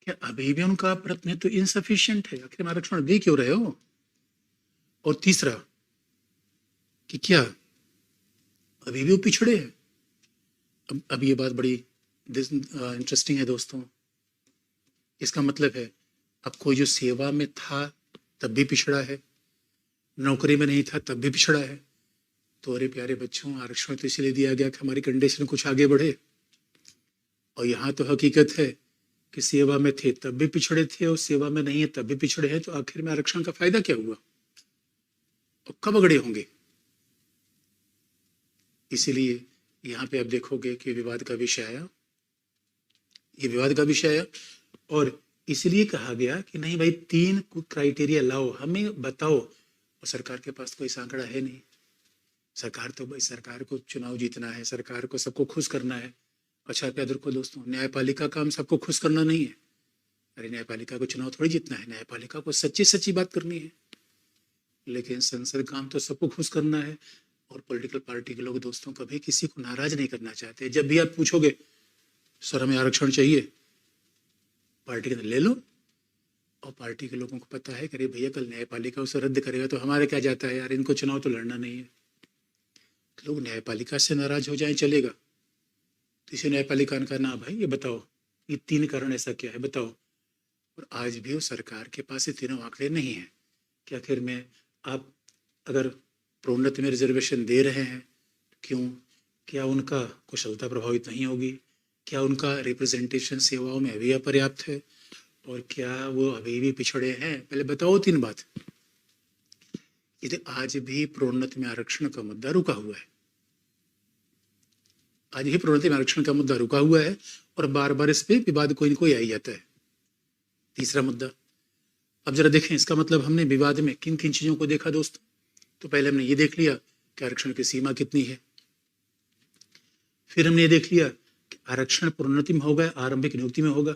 [SPEAKER 1] क्या अभी भी उनका प्रतिनिधित्व इनसफिशिएंट है? आखिर में आरक्षण दे क्यों रहे हो? और तीसरा कि क्या अभी भी वो पिछड़े हैं? अब ये बात बड़ी इंटरेस्टिंग है दोस्तों। इसका मतलब है अब कोई जो सेवा में था तब भी पिछड़ा है, नौकरी में नहीं था तब भी पिछड़ा है। तो अरे प्यारे बच्चों, आरक्षण तो इसलिए दिया गया कि हमारी कंडीशन कुछ आगे बढ़े। और यहाँ तो हकीकत है कि सेवा में थे तब भी पिछड़े थे और सेवा में नहीं है तब भी पिछड़े हैं। तो आखिर में आरक्षण का फायदा क्या हुआ और कब अगड़े होंगे? इसीलिए यहाँ पे आप देखोगे कि विवाद का विषय आया, ये विवाद का विषय आया। और इसलिए कहा गया कि नहीं भाई, 3 क्राइटेरिया लाओ, हमें बताओ। और सरकार के पास कोई आंकड़ा है नहीं। सरकार तो भाई, सरकार को चुनाव जीतना है, सरकार को सबको खुश करना है। अच्छा प्यारे देखो दोस्तों, न्यायपालिका का काम सबको खुश करना नहीं है। अरे न्यायपालिका को चुनाव थोड़ी जीतना है, न्यायपालिका को सच्ची सच्ची बात करनी है। लेकिन संसद काम तो सबको खुश करना है। और पॉलिटिकल पार्टी के लोग दोस्तों कभी किसी को नाराज नहीं करना चाहते। जब भी आप पूछोगे सर हमें आरक्षण चाहिए, पार्टी के अंदर ले लो। और पार्टी के लोगों को पता है कि अरे भैया कल न्यायपालिका उसे रद्द करेगा तो हमारे क्या जाता है यार, इनको चुनाव तो लड़ना नहीं है। लोग न्यायपालिका से नाराज हो जाए चलेगा, तो इसे न्यायपालिका ने कहा ना भाई ये बताओ, ये 3 कारण ऐसा क्या है बताओ। और आज भी वो सरकार के पास ये तीनों आंकड़े नहीं है कि आखिर में आप अगर प्रोन्नति में रिजर्वेशन दे रहे हैं क्यों, क्या उनका कुशलता प्रभावित नहीं होगी, क्या उनका रिप्रेजेंटेशन सेवाओं में अभी अपर्याप्त है, और क्या वो अभी भी पिछड़े हैं? पहले बताओ 3 बात। यदि आज भी प्रोन्नति में आरक्षण का मुद्दा रुका हुआ है, आज भी प्रोन्नति में आरक्षण का मुद्दा रुका हुआ है और बार बार इस पे विवाद कोई न कोई आ ही जाता है। तीसरा मुद्दा, अब जरा देखें इसका मतलब हमने विवाद में किन किन चीजों को देखा दोस्तों। तो पहले हमने ये देख लिया कि आरक्षण की सीमा कितनी है। फिर हमने ये देख लिया कि आरक्षण प्रोन्नति में होगा, आरंभिक नियुक्ति में होगा।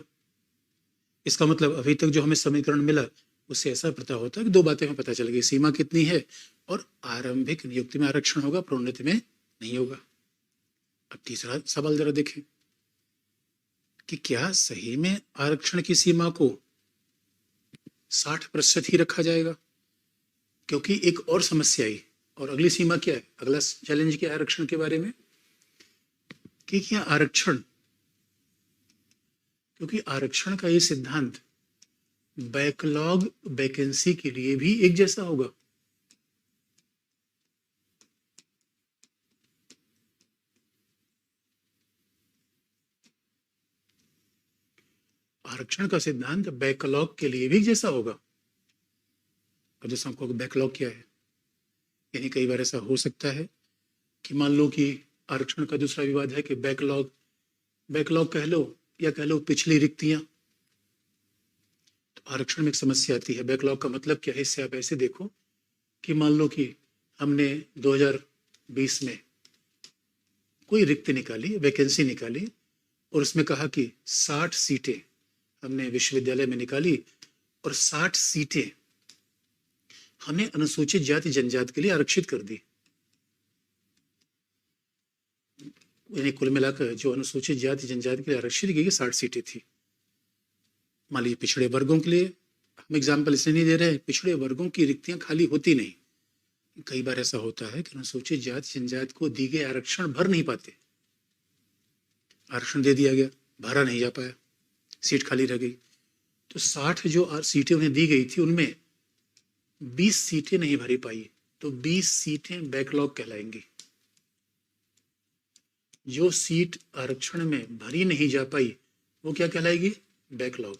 [SPEAKER 1] इसका मतलब अभी तक जो हमें समीकरण मिला उससे ऐसा पता होता है कि 2 बातें हमें पता चल गई, सीमा कितनी है और आरंभिक नियुक्ति में आरक्षण होगा, प्रोन्नति में नहीं होगा। अब तीसरा सवाल जरा देखें कि क्या सही में आरक्षण की सीमा को 60% ही रखा जाएगा? क्योंकि एक और समस्या आई, और अगली सीमा क्या है, अगला चैलेंज क्या है आरक्षण के बारे में कि क्या आरक्षण, क्योंकि आरक्षण का ये सिद्धांत बैकलॉग वैकेंसी के लिए भी एक जैसा होगा। आरक्षण का सिद्धांत बैकलॉग के लिए भी जैसा होगा। अब जैसे हमको बैकलॉग क्या है, यानी कई बार ऐसा हो सकता है कि मान लो कि आरक्षण का दूसरा विवाद है कि बैकलॉग, बैकलॉग कह लो या कह लो पिछली रिक्तियां। तो आरक्षण में एक समस्या आती है। बैकलॉग का मतलब क्या है, इससे आप ऐसे देखो कि मान लो कि हमने 2020 में कोई रिक्ति निकाली, वैकेंसी निकाली, और उसमें कहा कि 60 सीटें हमने विश्वविद्यालय में निकाली और 60 सीटें हमने अनुसूचित जाति जनजाति के लिए आरक्षित कर दी। यानी कुल मिलाकर जो अनुसूचित जाति जनजाति के लिए आरक्षित की गई 60 सीटें थी। मान लीजिए पिछड़े वर्गों के लिए हम एग्जाम्पल इसलिए नहीं दे रहे हैं, पिछड़े वर्गों की रिक्तियां खाली होती नहीं। कई बार ऐसा होता है कि अनुसूचित जाति जनजाति को दी गए आरक्षण भर नहीं पाते, आरक्षण दे दिया गया, भरा नहीं जा पाया, सीट खाली रह गई। तो 60 जो सीटें उन्हें दी गई थी उनमें 20 सीटें नहीं भरी पाई, तो 20 सीटें बैकलॉग कहलाएंगी। जो सीट आरक्षण में भरी नहीं जा पाई वो क्या कहलाएगी, बैकलॉग।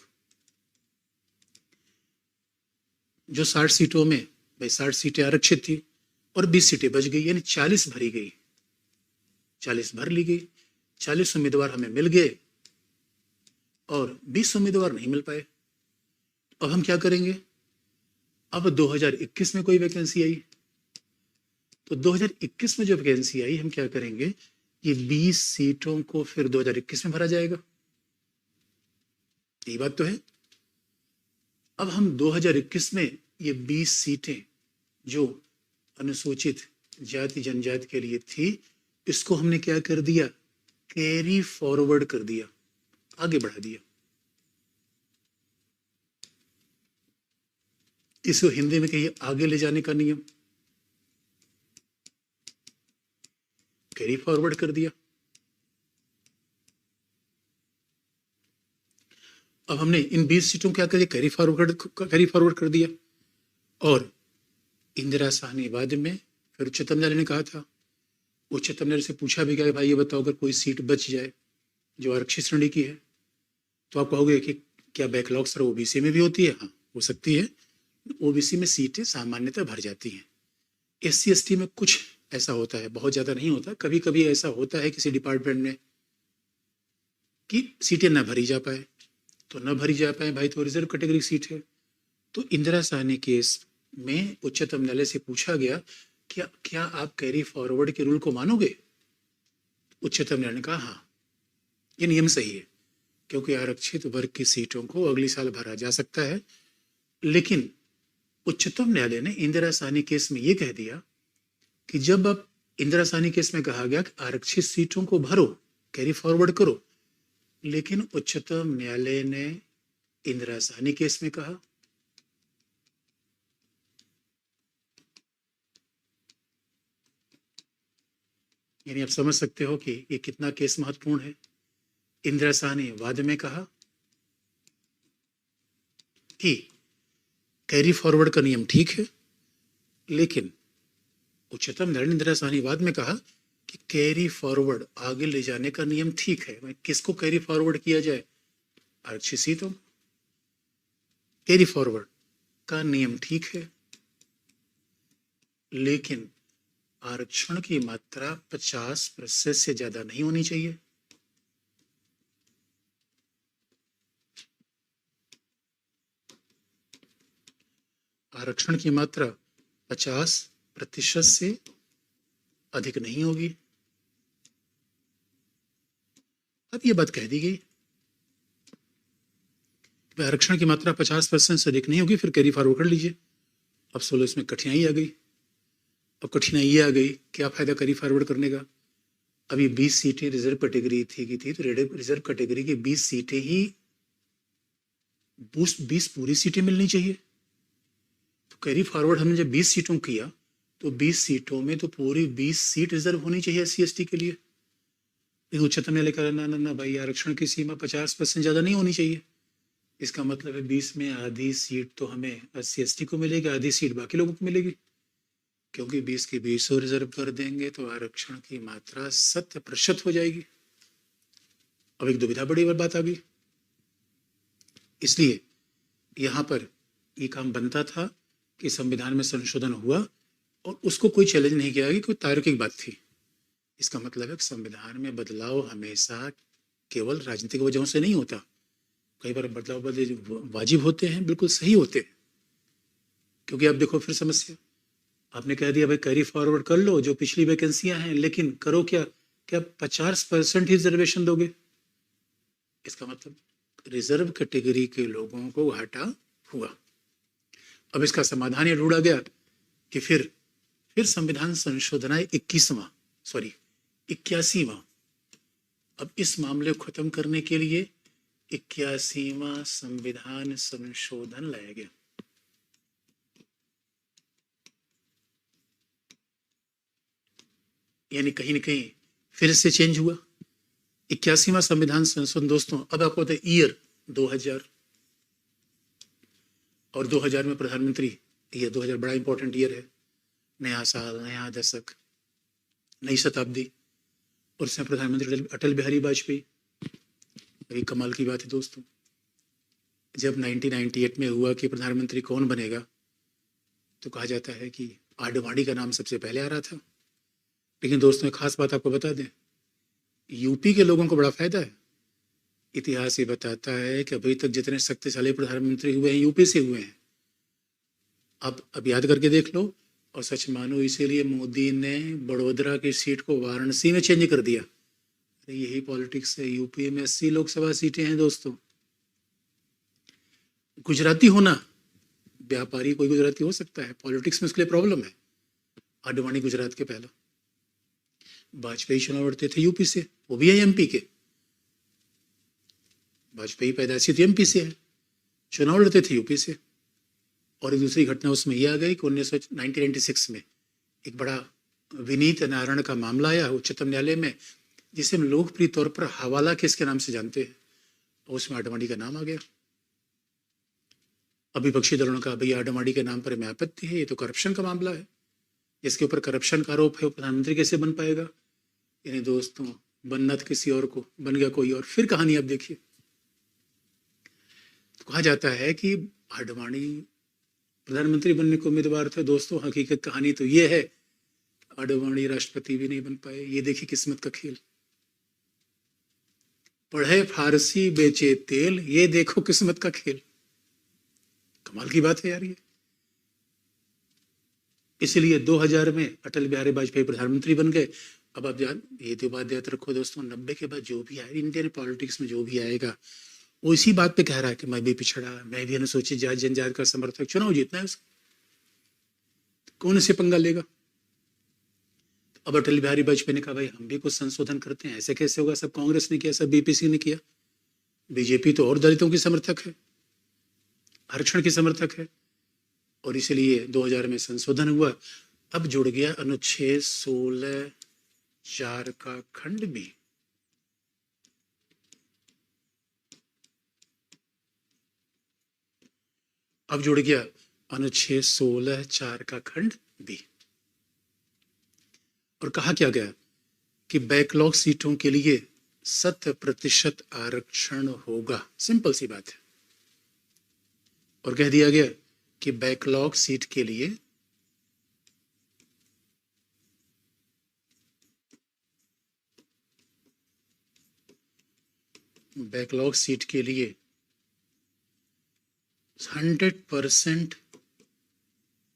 [SPEAKER 1] जो 60 सीटों में भाई 60 सीटें आरक्षित थी और 20 सीटें बच गई, यानी 40 भरी गई, 40 भर ली गई। 40 उम्मीदवार हमें मिल गए और 20 उम्मीदवार नहीं मिल पाए। अब हम क्या करेंगे, अब 2021 में कोई वैकेंसी आई, तो 2021 में जो वैकेंसी आई हम क्या करेंगे, ये 20 सीटों को फिर 2021 में भरा जाएगा। यही बात तो है। अब हम 2021 में ये 20 सीटें जो अनुसूचित जाति जनजाति के लिए थी, इसको हमने क्या कर दिया, कैरी फॉरवर्ड कर दिया, आगे बढ़ा दिया। इसको हिंदी में कहिए आगे ले जाने का नियम, कैरी फॉरवर्ड कर दिया। अब हमने इन 20 सीटों को क्या कर कैरी फॉरवर्ड कर दिया। और इंदिरा साहनी बाद में फिर उच्चतम न्यायालय ने कहा था, उच्चतम न्यायालय से पूछा भी गया कि भाई ये बताओ अगर कोई सीट बच जाए जो आरक्षित श्रेणी की है, तो आप कहोगे कि क्या बैकलॉग सर ओबीसी में भी होती है? हाँ, हो सकती है। ओबीसी में सीटें सामान्यतः भर जाती हैं। एससी एसटी में कुछ ऐसा होता है, बहुत ज्यादा नहीं होता, कभी कभी ऐसा होता है किसी डिपार्टमेंट में कि सीटें न भरी जा पाए, तो न भरी जा पाए भाई तो रिजर्व कैटेगरी सीट है। तो इंदिरा साहनी केस में उच्चतम न्यायालय से पूछा गया क्या आप कैरी फॉरवर्ड के रूल को मानोगे? उच्चतम न्यायालय ने कहा हाँ, ये नियम सही है, क्योंकि आरक्षित वर्ग की सीटों को अगले साल भरा जा सकता है। लेकिन उच्चतम न्यायालय ने इंदिरा साहनी केस में यह कह दिया कि जब अब इंदिरा साहनी केस में कहा गया कि आरक्षित सीटों को भरो, कैरी फॉरवर्ड करो, लेकिन उच्चतम न्यायालय ने इंदिरा साहनी केस में कहा यानी आप समझ सकते हो कि ये कितना केस महत्वपूर्ण है। इंदिरा साहनी वाद में कहा कि कैरी फॉरवर्ड का नियम ठीक है, लेकिन उच्चतम न्यायालय ने इंदिरा साहनी वाद में कहा कि कैरी फॉरवर्ड आगे ले जाने का नियम ठीक है। किसको कैरी फॉरवर्ड किया जाए? आरक्षित सीटों। कैरी फॉरवर्ड का नियम ठीक है, लेकिन आरक्षण की मात्रा 50% से ज्यादा नहीं होनी चाहिए। आरक्षण की मात्रा 50% से अधिक नहीं होगी। अब ये बात कह दी गई, आरक्षण की मात्रा 50% से अधिक नहीं होगी, फिर कैरी फॉरवर्ड कर लीजिए। अब 16 इसमें कठिनाई आ गई। अब कठिनाई ये आ गई, क्या फायदा कैरी फॉरवर्ड करने का? अभी 20 सीटें रिजर्व कैटेगरी थी तो रिजर्व कैटेगरी की 20 सीटें ही 20 पूरी सीटें मिलनी चाहिए। तो कैरी फॉरवर्ड हमने जब 20 सीटों किया तो 20 सीटों में तो पूरी 20 सीट रिजर्व होनी चाहिए एससी एसटी के लिए। लेकिन उच्चतम न्यायालय कहा ना ना ना भाई, आरक्षण की सीमा 50% ज्यादा नहीं होनी चाहिए। इसका मतलब है 20 में आधी सीट तो हमें एससी एसटी को मिलेगी, आधी सीट बाकी लोगों को मिलेगी। क्योंकि 20 की 20 रिजर्व कर देंगे तो आरक्षण की मात्रा 100% हो जाएगी। अब एक दुविधा बड़ी बात आ गई, इसलिए यहां पर ये काम बनता था कि संविधान में संशोधन हुआ और उसको कोई चैलेंज नहीं किया गया, कोई तार्किक बात थी। इसका मतलब है कि संविधान में बदलाव हमेशा केवल राजनीतिक वजहों से नहीं होता। कई बार बदलाव वाजिब होते हैं, बिल्कुल सही होते हैं। क्योंकि आप देखो फिर समस्या, आपने कह दिया भाई कैरी फॉरवर्ड कर लो जो पिछली वैकेंसियां हैं, लेकिन करो क्या 50% ही रिजर्वेशन दोगे? इसका मतलब रिजर्व कैटेगरी के लोगों को घाटा हुआ। अब इसका समाधान ये ढूंढा गया कि फिर संविधान संशोधन 81वां। अब इस मामले को खत्म करने के लिए 81वां संविधान संशोधन लाया गया। यानी कहीं न कहीं फिर से चेंज हुआ। 81वां संविधान संशोधन दोस्तों, अब आपको पता है ईयर 2000, और 2000 में प्रधानमंत्री, ये 2000 बड़ा इंपॉर्टेंट ईयर है। नया साल, नया दशक, नई शताब्दी, और इसमें प्रधानमंत्री अटल बिहारी वाजपेयी। वही कमाल की बात है दोस्तों, जब 1998 में हुआ कि प्रधानमंत्री कौन बनेगा, तो कहा जाता है कि आडवाणी का नाम सबसे पहले आ रहा था। लेकिन दोस्तों एक खास बात आपको बता दें, यूपी के लोगों को बड़ा फायदा है। इतिहास ये बताता है कि अभी तक जितने शक्तिशाली प्रधानमंत्री हुए हैं यूपी से हुए हैं। अब याद करके देख लो, और सच मानो इसीलिए मोदी ने बड़ोदरा की सीट को वाराणसी में चेंज कर दिया। यही पॉलिटिक्स है। यूपी में 80 लोकसभा सीटें हैं दोस्तों। गुजराती होना, व्यापारी कोई गुजराती हो सकता है, पॉलिटिक्स में उसके लिए प्रॉब्लम है। आडवाणी गुजरात के पहला, वाजपेयी चुनाव लड़ते थे यूपी से, वो भी है एमपी के। वाजपेयी पैदाइशी तो एमपी से है, चुनाव लड़ते थे यूपी से। और एक दूसरी घटना उसमें यह आ गई कि 1996 में एक बड़ा विनीत नारायण का मामला आया उच्चतम न्यायालय में, जिसे हम लोकप्रिय तौर पर हवाला केस के नाम से जानते हैं। उसमें आडवाणी का नाम आ गया। अभी विपक्षी दलों ने कहा भैया आडवाणी के नाम पर हमें आपत्ति है, ये तो करप्शन का मामला है, जिसके ऊपर करप्शन का आरोप है वो प्रधानमंत्री कैसे बन पाएगा। यानी दोस्तों बनना तो किसी और को, बन गया कोई और। फिर कहानी आप देखिए, तो कहा जाता है कि आडवाणी प्रधानमंत्री बनने को उम्मीदवार थे। दोस्तों हकीकत कहानी तो ये है आडवाणी राष्ट्रपति भी नहीं बन पाए। ये देखिए किस्मत का खेल। पढ़े फारसी बेचे तेल, ये देखो किस्मत का खेल। कमाल की बात है यार ये। इसलिए 2000 में अटल बिहारी वाजपेयी प्रधानमंत्री बन गए। अब आप जान ये तो बात याद रखो दोस्तों, 90 के बाद जो भी आए इंडियन पॉलिटिक्स में, जो भी आएगा वो इसी बात पे कह रहा है कि मैं भी पिछड़ा, मैं भी अनुसूचित जाति जनजाति का समर्थक। चुनाव जीतना है उसको, कौन से पंगा लेगा। अब अटल बिहारी वाजपेयी ने कहा भाई हम भी कुछ संशोधन करते हैं। ऐसे कैसे होगा, सब कांग्रेस ने किया, सब बीपीसी ने किया। बीजेपी तो और दलितों की समर्थक है, आरक्षण की समर्थक है, और इसलिए 2000 में संशोधन हुआ। अब जुड़ गया अनुच्छेद 16(4) का खंड भी। अब जुड़ गया अनुच्छेद 16(4) का खंड भी। और कहा क्या गया कि बैकलॉग सीटों के लिए 100% आरक्षण होगा। सिंपल सी बात है। और कह दिया गया कि बैकलॉग सीट के लिए बैकलॉग सीट के लिए 100%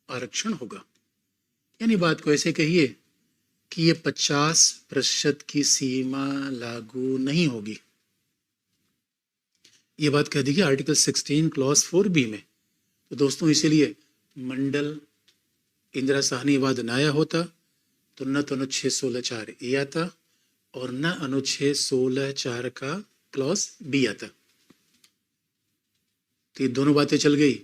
[SPEAKER 1] आरक्षण होगा। यानी बात को ऐसे कहिए कि ये 50% की सीमा लागू नहीं होगी। ये बात कह दी गई आर्टिकल 16 क्लॉज 4B में। तो दोस्तों इसीलिए मंडल इंदिरा साहनी वाद न आया होता तो न तो अनुच्छेद 16(4) आता और न अनुच्छेद 16(4) का क्लॉज B आता। तो ये दोनों बातें चल गई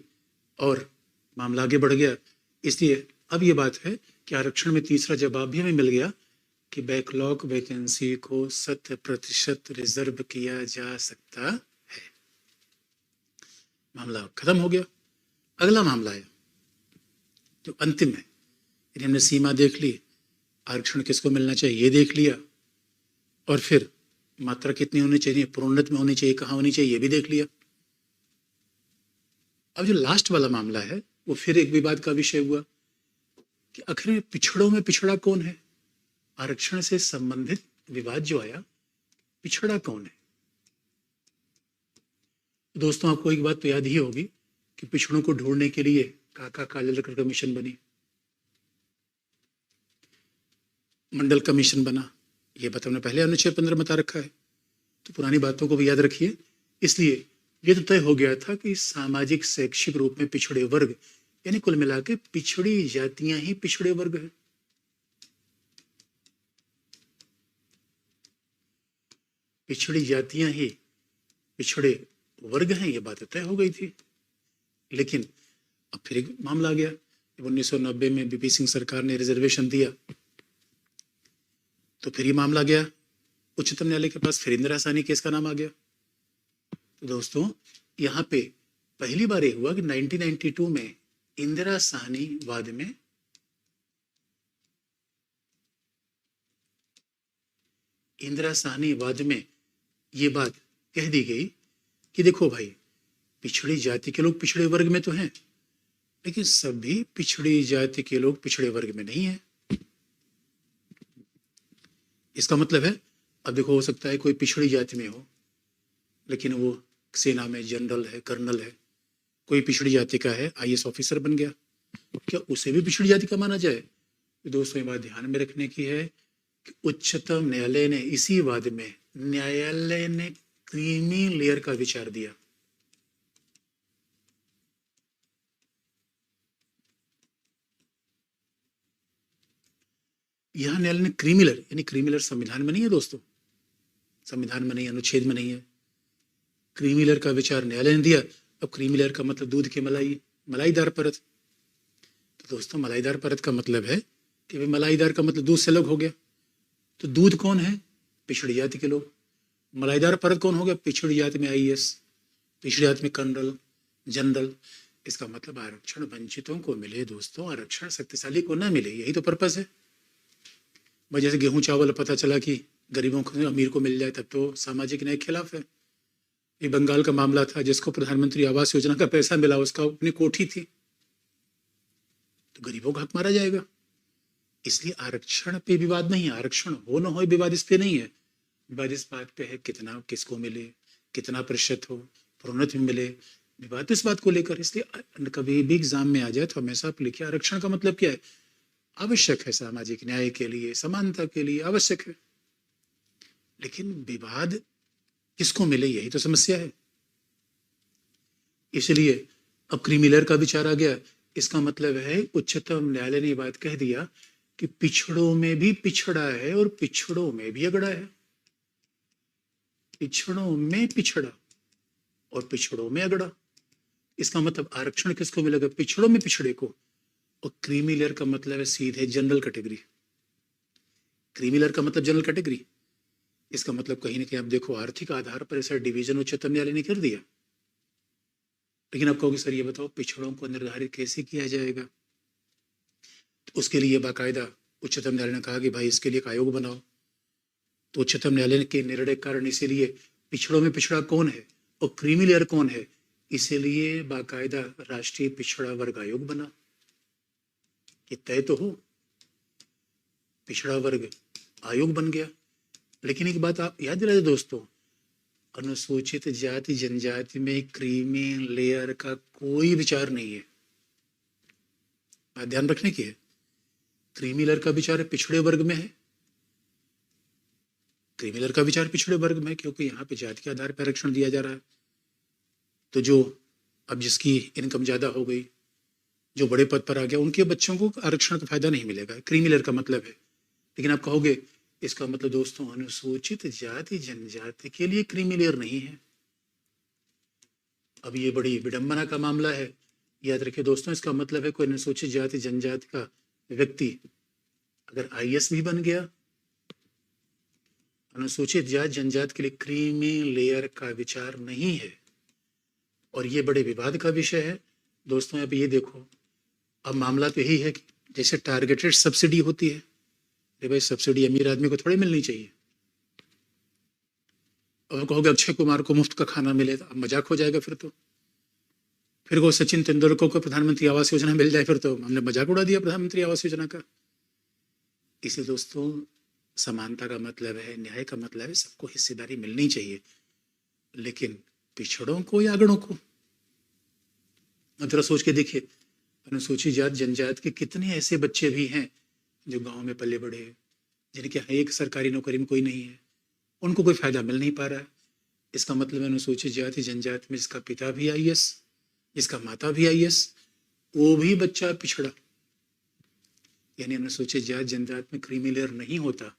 [SPEAKER 1] और मामला आगे बढ़ गया। इसलिए अब ये बात है कि आरक्षण में तीसरा जवाब भी हमें मिल गया कि बैकलॉग वैकेंसी को 100% रिजर्व किया जा सकता है। मामला खत्म हो गया। अगला मामला है जो अंतिम है। यानी हमने सीमा देख ली, आरक्षण किसको मिलना चाहिए ये देख लिया, और फिर मात्रा कितनी होनी चाहिए, प्रोन्नत में होनी चाहिए, कहाँ होनी चाहिए ये भी देख लिया। अब जो लास्ट वाला मामला है वो फिर एक विवाद का विषय हुआ कि आखिर में पिछड़ों में पिछड़ा कौन है। आरक्षण से संबंधित विवाद जो आया, पिछड़ा कौन है। दोस्तों आपको एक बात तो याद ही होगी कि पिछड़ों को ढूंढने के लिए काका कालेलकर कमीशन बनी, मंडल कमीशन बना। ये बात हमने पहले अनुच्छेद 15 बता रखा है, तो पुरानी बातों को भी याद रखिए। इसलिए ये तो तय हो गया था कि सामाजिक शैक्षिक रूप में पिछड़े वर्ग, यानी कुल मिला के पिछड़ी जातियां ही पिछड़े वर्ग हैं। पिछड़ी जातियां ही पिछड़े वर्ग हैं, ये बात तय हो गई थी। लेकिन अब फिर एक मामला आ गया। 1990 में बीपी सिंह सरकार ने रिजर्वेशन दिया, तो फिर ये मामला गया उच्चतम न्यायालय के पास। फिर इंदिरा साहनी केस का नाम आ गया। तो दोस्तों यहाँ पे पहली बार ये हुआ कि 1992 में इंदिरा साहनी वाद में ये बात कह दी गई कि देखो भाई, पिछड़ी जाति के लोग पिछड़े वर्ग में तो हैं, लेकिन सभी पिछड़ी जाति के लोग पिछड़े वर्ग में नहीं है। इसका मतलब है, अब देखो हो सकता है कोई पिछड़ी जाति में हो लेकिन वो सेना में जनरल है, कर्नल है। कोई पिछड़ी जाति का है, IAS ऑफिसर बन गया, क्या उसे भी पिछड़ी जाति का माना जाए। तो दोस्तों ये बात ध्यान में रखने की है कि उच्चतम न्यायालय ने इसी वाद में न्यायालय ने क्रीमी लेयर का विचार दिया। यहां न्यायालय ने क्रीमी लेयर, यानी क्रीमी लेयर संविधान में नहीं है दोस्तों, संविधान में नहीं, अनुच्छेद में नहीं है। क्रीमी लेयर का विचार न्यायालय ने दिया। अब क्रीमी लेयर का मतलब दूध की मलाई, मलाईदार परत। तो दोस्तों मलाईदार परत का मतलब है कि भाई मलाईदार का मतलब दूध से अलग हो गया। तो दूध कौन है? पिछड़ी जाति के लोग। मलाईदार परत कौन हो गया? पिछड़ी जाति में आईएएस, पिछड़ी जाति में कर्नल, जनरल। इसका मतलब आरक्षण वंचितों को मिले दोस्तों, आरक्षण शक्तिशाली को ना मिले, यही तो पर्पस है। भाई जैसे गेहूं चावल पता चला कि गरीबों को, अमीर को मिल जाए, तब तो सामाजिक न्याय के खिलाफ है। ये बंगाल का मामला था, जिसको प्रधानमंत्री आवास योजना का पैसा मिला, उसका अपनी कोठी थी, तो गरीबों का हक मारा जाएगा। इसलिए आरक्षण पे विवाद नहीं है, आरक्षण हो ना हो विवाद इस पे नहीं है। विवाद इस बात पे है कितना किसको मिले, कितना प्रतिशत हो, प्रोन्नति मिले, विवाद तो इस बात को लेकर। इसलिए कभी भी एग्जाम में आ जाए तो हमेशा आप लिखिए आरक्षण का मतलब क्या है। आवश्यक है सामाजिक न्याय के लिए, समानता के लिए आवश्यक है, लेकिन विवाद किसको मिले यही तो समस्या है। इसलिए अब क्रीमिलर का विचार आ गया। इसका मतलब है उच्चतम न्यायालय ने ये बात कह दिया कि पिछड़ों में भी पिछड़ा है और पिछड़ों में भी अगड़ा है। पिछड़ों में पिछड़ा और पिछड़ों में अगड़ा। इसका मतलब आरक्षण किसको मिलेगा? पिछड़ों में पिछड़े को। और क्रीमिलर का मतलब है सीधे जनरल कैटेगरी। क्रीमिलर का मतलब जनरल कैटेगरी। इसका मतलब कहीं ना कहीं आप देखो आर्थिक आधार पर ऐसा डिवीजन उच्चतम न्यायालय ने कर दिया। लेकिन आप कहोगे सर ये बताओ पिछड़ों को निर्धारित कैसे किया जाएगा? तो उसके लिए बाकायदा उच्चतम न्यायालय ने कहा कि भाई इसके लिए एक आयोग बनाओ। तो उच्चतम न्यायालय के निर्णय के कारण इसीलिए पिछड़ों में पिछड़ा कौन है और क्रीमिलेयर कौन है, इसीलिए बाकायदा राष्ट्रीय पिछड़ा वर्ग आयोग बना। ये तय तो हो, पिछड़ा वर्ग आयोग बन गया। लेकिन एक बात आप याद दिलाए दोस्तों, अनुसूचित जाति जनजाति में क्रीमी लेयर का कोई विचार नहीं है। बात ध्यान रखने की है। क्रीमी लेयर का विचार पिछड़े वर्ग में है। क्रीमी लेयर का विचार पिछड़े वर्ग में है, क्योंकि यहाँ पे जाति के आधार पर आरक्षण दिया जा रहा है। तो जो अब जिसकी इनकम ज्यादा हो गई, जो बड़े पद पर आ गया, उनके बच्चों को आरक्षण का फायदा नहीं मिलेगा। क्रीमी लेयर का मतलब है। लेकिन आप कहोगे इसका मतलब दोस्तों अनुसूचित जाति जनजाति के लिए क्रीमी लेयर नहीं है। अब ये बड़ी विडंबना का मामला है। याद रखिए दोस्तों, इसका मतलब है कोई अनुसूचित जाति जनजाति का व्यक्ति अगर आईएएस भी बन गया, अनुसूचित जाति जनजाति के लिए क्रीमी लेयर का विचार नहीं है। और ये बड़े विवाद का विषय है दोस्तों। अब ये देखो, अब मामला तो यही है कि जैसे टारगेटेड सब्सिडी होती है, अरे भाई सब्सिडी अमीर आदमी को थोड़ी मिलनी चाहिए। और कहोगे अक्षय कुमार को मुफ्त का खाना मिले तो मजाक हो जाएगा। फिर वो सचिन तेंदुलकर को प्रधानमंत्री आवास योजना मिल जाए, फिर तो हमने मजाक उड़ा दिया प्रधानमंत्री आवास योजना का। इसलिए दोस्तों समानता का मतलब है, न्याय का मतलब है सबको हिस्सेदारी मिलनी चाहिए, लेकिन पिछड़ों को या अगड़ों को। जरा सोच के देखिए, अनुसूचित जाति जनजाति के कितने ऐसे बच्चे भी हैं जो गांव में पले बढ़े, जिनके एक सरकारी नौकरी में कोई नहीं है, उनको कोई फायदा मिल नहीं पा रहा है। इसका मतलब अनुसूचित जाति जनजाति में जिसका पिता भी आईएएस, जिसका माता भी आईएएस, वो भी बच्चा पिछड़ा। यानी अनुसूचित जाति जनजाति में क्रीमी लेयर नहीं होता।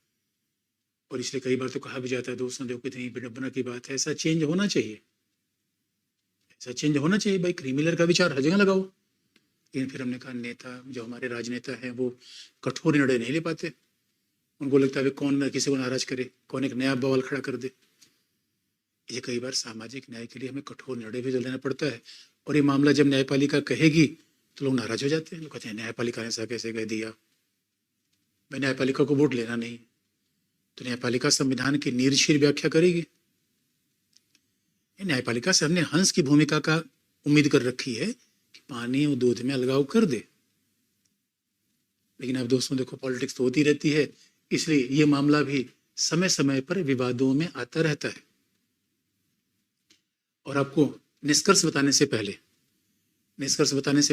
[SPEAKER 1] और इसलिए कई बार तो कहा भी जाता है दोस्तों, देखो कितनी विडंबना की बात है, ऐसा चेंज होना चाहिए, ऐसा चेंज होना चाहिए। भाई क्रीमी लेयर का विचार हर जगह लगाओ। लेकिन फिर हमने कहा नेता, जो हमारे राजनेता हैं, वो कठोर निर्णय नहीं ले पाते। उनको लगता है कौन किसी को नाराज करे, कौन एक नया बवाल खड़ा कर दे। ये कई बार सामाजिक न्याय के लिए हमें कठोर निर्णय भी लेना पड़ता है। और ये मामला जब न्यायपालिका कहेगी तो लोग नाराज हो जाते हैं। लोग कहते हैं न्यायपालिका ने ऐसा कैसे कह दिया, मैं न्यायपालिका को वोट लेना नहीं। तो न्यायपालिका संविधान की नीरशीर व्याख्या करेगी। न्यायपालिका से हमने हंस की भूमिका का उम्मीद कर रखी है कि पानी और दूध में अलगाव कर दे। लेकिन अब दोस्तों देखो, पॉलिटिक्स तो होती रहती है, इसलिए ये मामला भी समय समय पर विवादों में आता रहता है। और आपको निष्कर्ष बताने से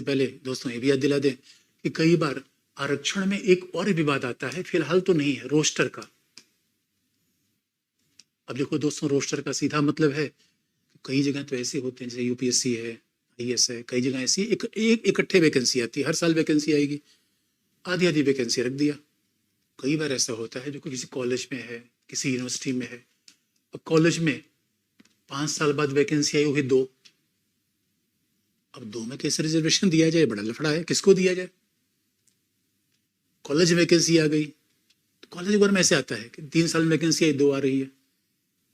[SPEAKER 1] पहले दोस्तों ये भी याद दिला दें कि कई बार आरक्षण में एक और विवाद आता है, फिलहाल तो नहीं है, रोस्टर का। अब देखो दोस्तों, रोस्टर का सीधा मतलब है कई जगह तो ऐसे होते हैं, जैसे यूपीएससी है, आईएएस है, कई जगह ऐसी एक इकट्ठे वैकेंसी आती है, हर साल वैकेंसी आएगी, आधी आधी वैकेंसी रख दिया। कई बार ऐसा होता है जो किसी कॉलेज में है, किसी यूनिवर्सिटी में है। अब कॉलेज में 5 साल बाद वैकेंसी आई हुई 2, अब 2 में कैसे रिजर्वेशन दिया जाए, बड़ा लफड़ा है, किसको दिया जाए। कॉलेज वैकेंसी आ गई तो कॉलेज एक बार में ऐसे आता है कि 3 साल में वैकेंसी आई, 2 आ रही है,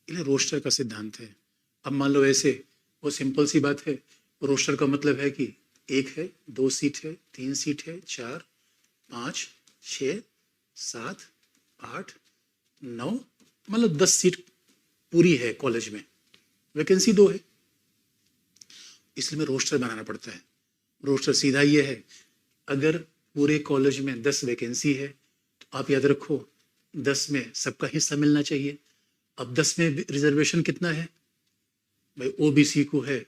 [SPEAKER 1] ये रोस्टर का सिद्धांत है। अब मान लो ऐसे, वो सिंपल सी बात है, रोस्टर का मतलब है कि 1 है, 2 सीट है, 3 सीट है, 4, 5, 6, 7, 8, 9, मतलब 10 सीट पूरी है कॉलेज में, वैकेंसी 2 है, इसलिए में रोस्टर बनाना पड़ता है। रोस्टर सीधा ये है, अगर पूरे कॉलेज में 10 वैकेंसी है तो आप याद रखो 10 में सबका हिस्सा मिलना चाहिए। अब 10 में रिजर्वेशन कितना है भाई, ओबीसी को है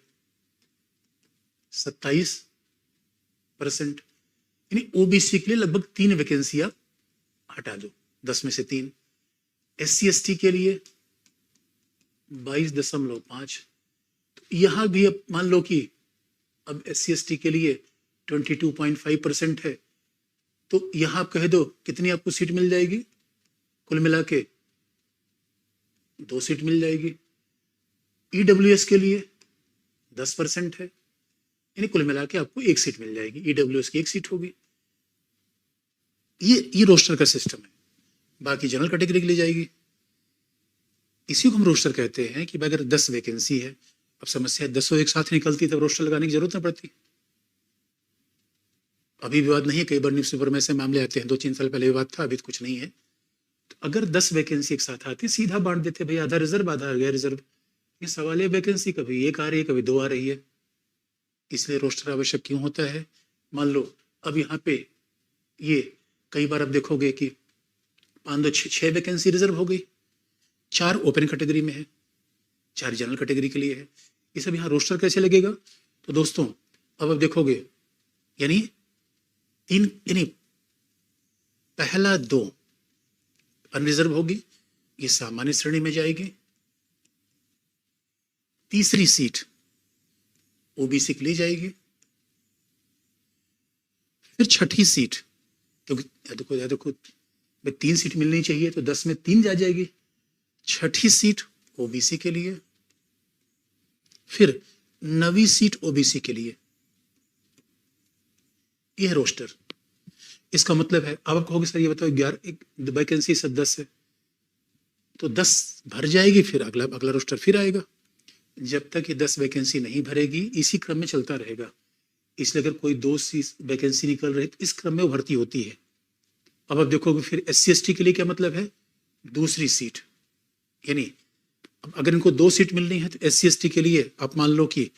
[SPEAKER 1] 27%, यानी ओबीसी के लिए लगभग 3 वैकेंसी आप हटा दो, 10 में से 3। SC ST के लिए 22.5। तो यहां भी अब मान लो कि अब SC ST के लिए 22.5% है, तो यहां आप कह दो कितनी आपको सीट मिल जाएगी, कुल मिला के 2 सीट मिल जाएगी। EWS के लिए 10% है, यानी कुल मिला के आपको 1 सीट मिल जाएगी, EWS की 1 सीट होगी। ये रोस्टर का सिस्टम है। बाकी जनरल कैटेगरी के लिए जाएगी। इसी को हम रोस्टर कहते हैं कि अगर 10 वैकेंसी है, अब समस्या 10 एक साथ निकलती तब रोस्टर लगाने की जरूरत ना पड़ती। अभी विवाद नहीं है, कई बार न्यूज़पेपर में ऐसे मामले आते हैं, 2-3 साल पहले विवाद था, अभी तो कुछ नहीं है। तो अगर 10 वैकेंसी एक साथ आती, सीधा बांट देते भाई, आधा रिजर्व आधा गैर रिजर्व। ये सवाल है, वैकेंसी कभी 1 आ रही है, कभी 2 आ रही है, इसलिए रोस्टर आवश्यक क्यों होता है। मान लो अब यहाँ पे ये कई बार आप देखोगे कि 5-6 वैकेंसी रिजर्व हो गई, 4 ओपन कैटेगरी में है, 4 जनरल कैटेगरी के लिए है। ये सब यहाँ रोस्टर कैसे लगेगा, तो दोस्तों अब आप देखोगे यानी पहला 2 अनरिजर्व होगी, ये सामान्य श्रेणी में जाएगी। तीसरी सीट ओबीसी के लिए जाएगी। फिर छठी सीट, क्योंकि देखो 3 सीट मिलनी चाहिए तो 10 में 3 जा जाएगी, छठी सीट ओबीसी के लिए। फिर 9वीं सीट ओबीसी के लिए। यह है रोस्टर। इसका मतलब है, अब आप कहोगे सर ये बताओ 11 वैकेंसी से 10 है तो 10 भर जाएगी, फिर अगला रोस्टर फिर आएगा। जब तक ये 10 वैकेंसी नहीं भरेगी, इसी क्रम में चलता रहेगा। इसलिए अगर कोई 2 वैकेंसी निकल रही तो इस क्रम में वो भर्ती होती है। अब आप देखोगे फिर SC ST के लिए क्या मतलब है, दूसरी सीट, यानी अब अगर इनको 2 सीट मिलनी है तो SC ST के लिए आप मान लो कि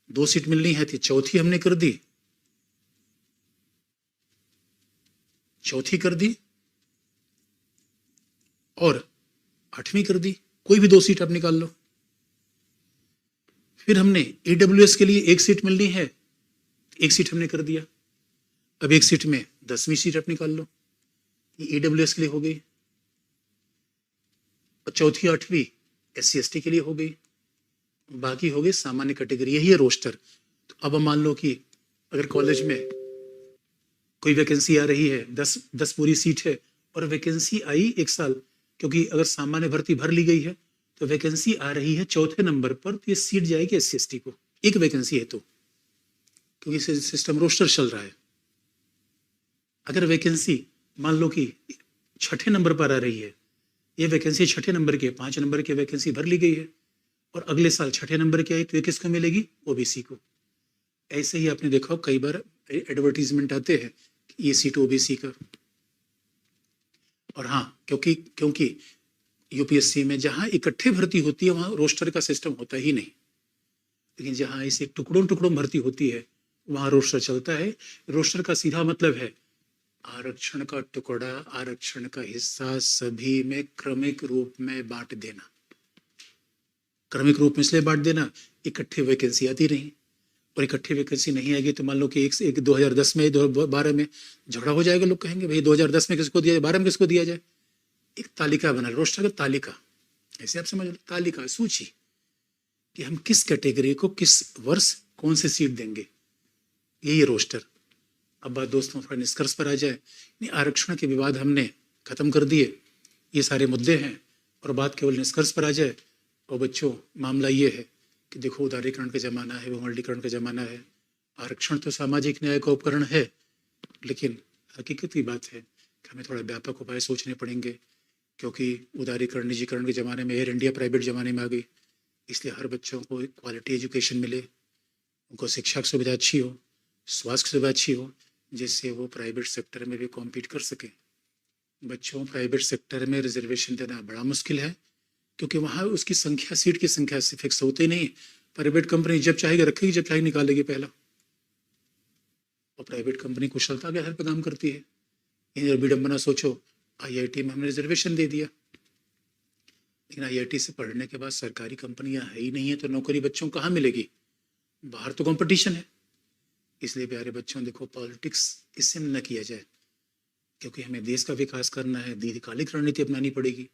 [SPEAKER 1] 2 सीट मिलनी है तो चौथी हमने कर दी, और 8वीं कर दी, कोई भी 2 सीट आप निकाल लो। फिर हमने EWS के लिए 1 सीट मिलनी है, 1 सीट हमने कर दिया। अब 1 सीट में 10वीं सीट आप निकाल लो, ये EWS के लिए हो गई, और चौथी 8वीं SC ST के लिए हो गई, बाकी हो गई सामान्य कैटेगरी। यही है रोस्टर। तो अब मान लो कि अगर कॉलेज में कोई वैकेंसी आ रही है, 10 पूरी सीट है, और वैकेंसी आई 1 साल, क्योंकि अगर सामान्य भर्ती भर ली गई है तो वैकेंसी आ रही है चौथे नंबर पर, तो ये सीट जाएगी SC ST को, 1 वैकेंसी है तो, क्योंकि सिस्टम रोस्टर चल रहा है। अगर वैकेंसी मान लो कि 6ठे नंबर पर आ रही है, ये वैकेंसी 6ठे नंबर की है, 5 नंबर की वैकेंसी भर ली गई है, और अगले साल 6ठे नंबर की आई तो ये किसको मिलेगी, ओबीसी को। ऐसे ही आपने देखा कई बार एडवर्टीजमेंट आते हैं कि ये सीट ओबीसी का। और हाँ, क्योंकि यूपीएससी में जहां इकट्ठे भर्ती होती है वहां रोस्टर का सिस्टम होता ही नहीं, लेकिन जहां ऐसे टुकड़ों भर्ती होती है वहां रोस्टर चलता है। रोस्टर का सीधा मतलब है आरक्षण का टुकड़ा, आरक्षण का हिस्सा सभी में क्रमिक रूप में बांट देना। क्रमिक रूप में इसलिए बांट देना, इकट्ठे वैकेंसी आती रही, और इकट्ठी वैकेंसी नहीं आएगी तो मान लो कि एक 2010 में 2012 में झगड़ा हो जाएगा, लोग कहेंगे भाई 2010 में किसको दिया जाए, 12 में किसको दिया जाए। एक तालिका बना, रोस्टर का तालिका, ऐसे आप समझ लो, तालिका, सूची, कि हम किस कैटेगरी को किस वर्ष कौन सी सीट देंगे, यही रोस्टर। अब बात दोस्तों थोड़ा निष्कर्ष पर आ जाए। आरक्षण के विवाद हमने खत्म कर दिए, ये सारे मुद्दे हैं, और बात केवल निष्कर्ष पर आ जाए। और बच्चों, मामला ये है कि देखो उदारीकरण का ज़माना है, बहुमंडलीकरण का ज़माना है, आरक्षण तो सामाजिक न्याय का उपकरण है, लेकिन हकीकत की बात है कि हमें थोड़ा व्यापक उपाय सोचने पड़ेंगे, क्योंकि उदारीकरण निजीकरण के ज़माने में, एयर इंडिया प्राइवेट ज़माने में आ गई। इसलिए हर बच्चों को क्वालिटी एजुकेशन मिले, उनको शिक्षा की सुविधा अच्छी हो, स्वास्थ्य की सुविधा अच्छी हो, जिससे वो प्राइवेट सेक्टर में भी कॉम्पीट कर सकें। बच्चों प्राइवेट सेक्टर में रिजर्वेशन देना बड़ा मुश्किल है, क्योंकि वहाँ उसकी संख्या, सीट की संख्या से फिक्स होते नहीं। प्राइवेट कंपनी जब चाहेगी रखेगी, जब चाहेगी निकालेगी पहला। और प्राइवेट कंपनी कुशलता के आधार पर काम करती है। इधर विडम्बना सोचो, IIT में हमने रिजर्वेशन दे दिया, लेकिन IIT से पढ़ने के बाद सरकारी कंपनियां है ही नहीं है, तो नौकरी बच्चों को कहाँ मिलेगी? बाहर तो कंपटीशन है। इसलिए प्यारे बच्चों, देखो, पॉलिटिक्स इससे न किया जाए, क्योंकि हमें देश का विकास करना है, दीर्घकालिक रणनीति अपनानी पड़ेगी।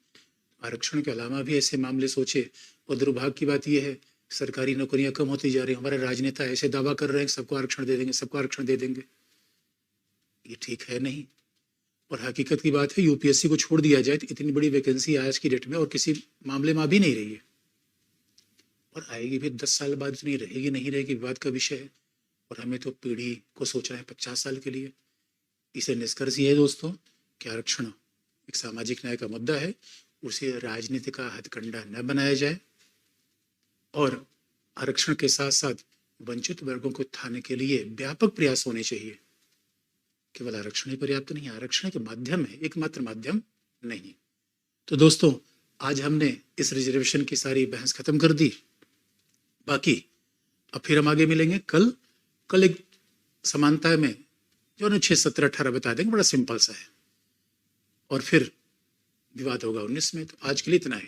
[SPEAKER 1] आरक्षण के अलावा भी ऐसे मामले सोचे। और दुर्भाग्य की बात यह है, सरकारी नौकरियां कम होती जा रही हैं। हमारे राजनेता ऐसे दावा कर रहे हैं सबको आरक्षण दे देंगे, सबको आरक्षण दे देंगे। ये ठीक है नहीं। और हकीकत की बात है, UPSC को छोड़ दिया जाए तो इतनी बड़ी वैकेंसी आज की डेट में और किसी मामले में भी नहीं रही है, और आएगी भी 10 साल बाद, इतनी रहेगी नहीं रहेगी विवाद का विषय है। और हमें तो पीढ़ी को सोचना है 50 साल के लिए। इसे निष्कर्ष ये है दोस्तों कि आरक्षण एक सामाजिक न्याय का मुद्दा है, उसे राजनीति का हथकंडा न बनाया जाए, और आरक्षण के साथ साथ वंचित वर्गों को उठाने के लिए व्यापक प्रयास होने चाहिए। केवल आरक्षण ही पर्याप्त नहीं, आरक्षण के माध्यम है, एकमात्र माध्यम नहीं। तो दोस्तों, आज हमने इस रिजर्वेशन की सारी बहस खत्म कर दी। बाकी अब फिर हम आगे मिलेंगे कल एक समानता में जो अनुच्छेद 17, 18 बता देंगे, बड़ा सिंपल सा है, और फिर विवाद होगा 19 में। तो आज के लिए इतना ही।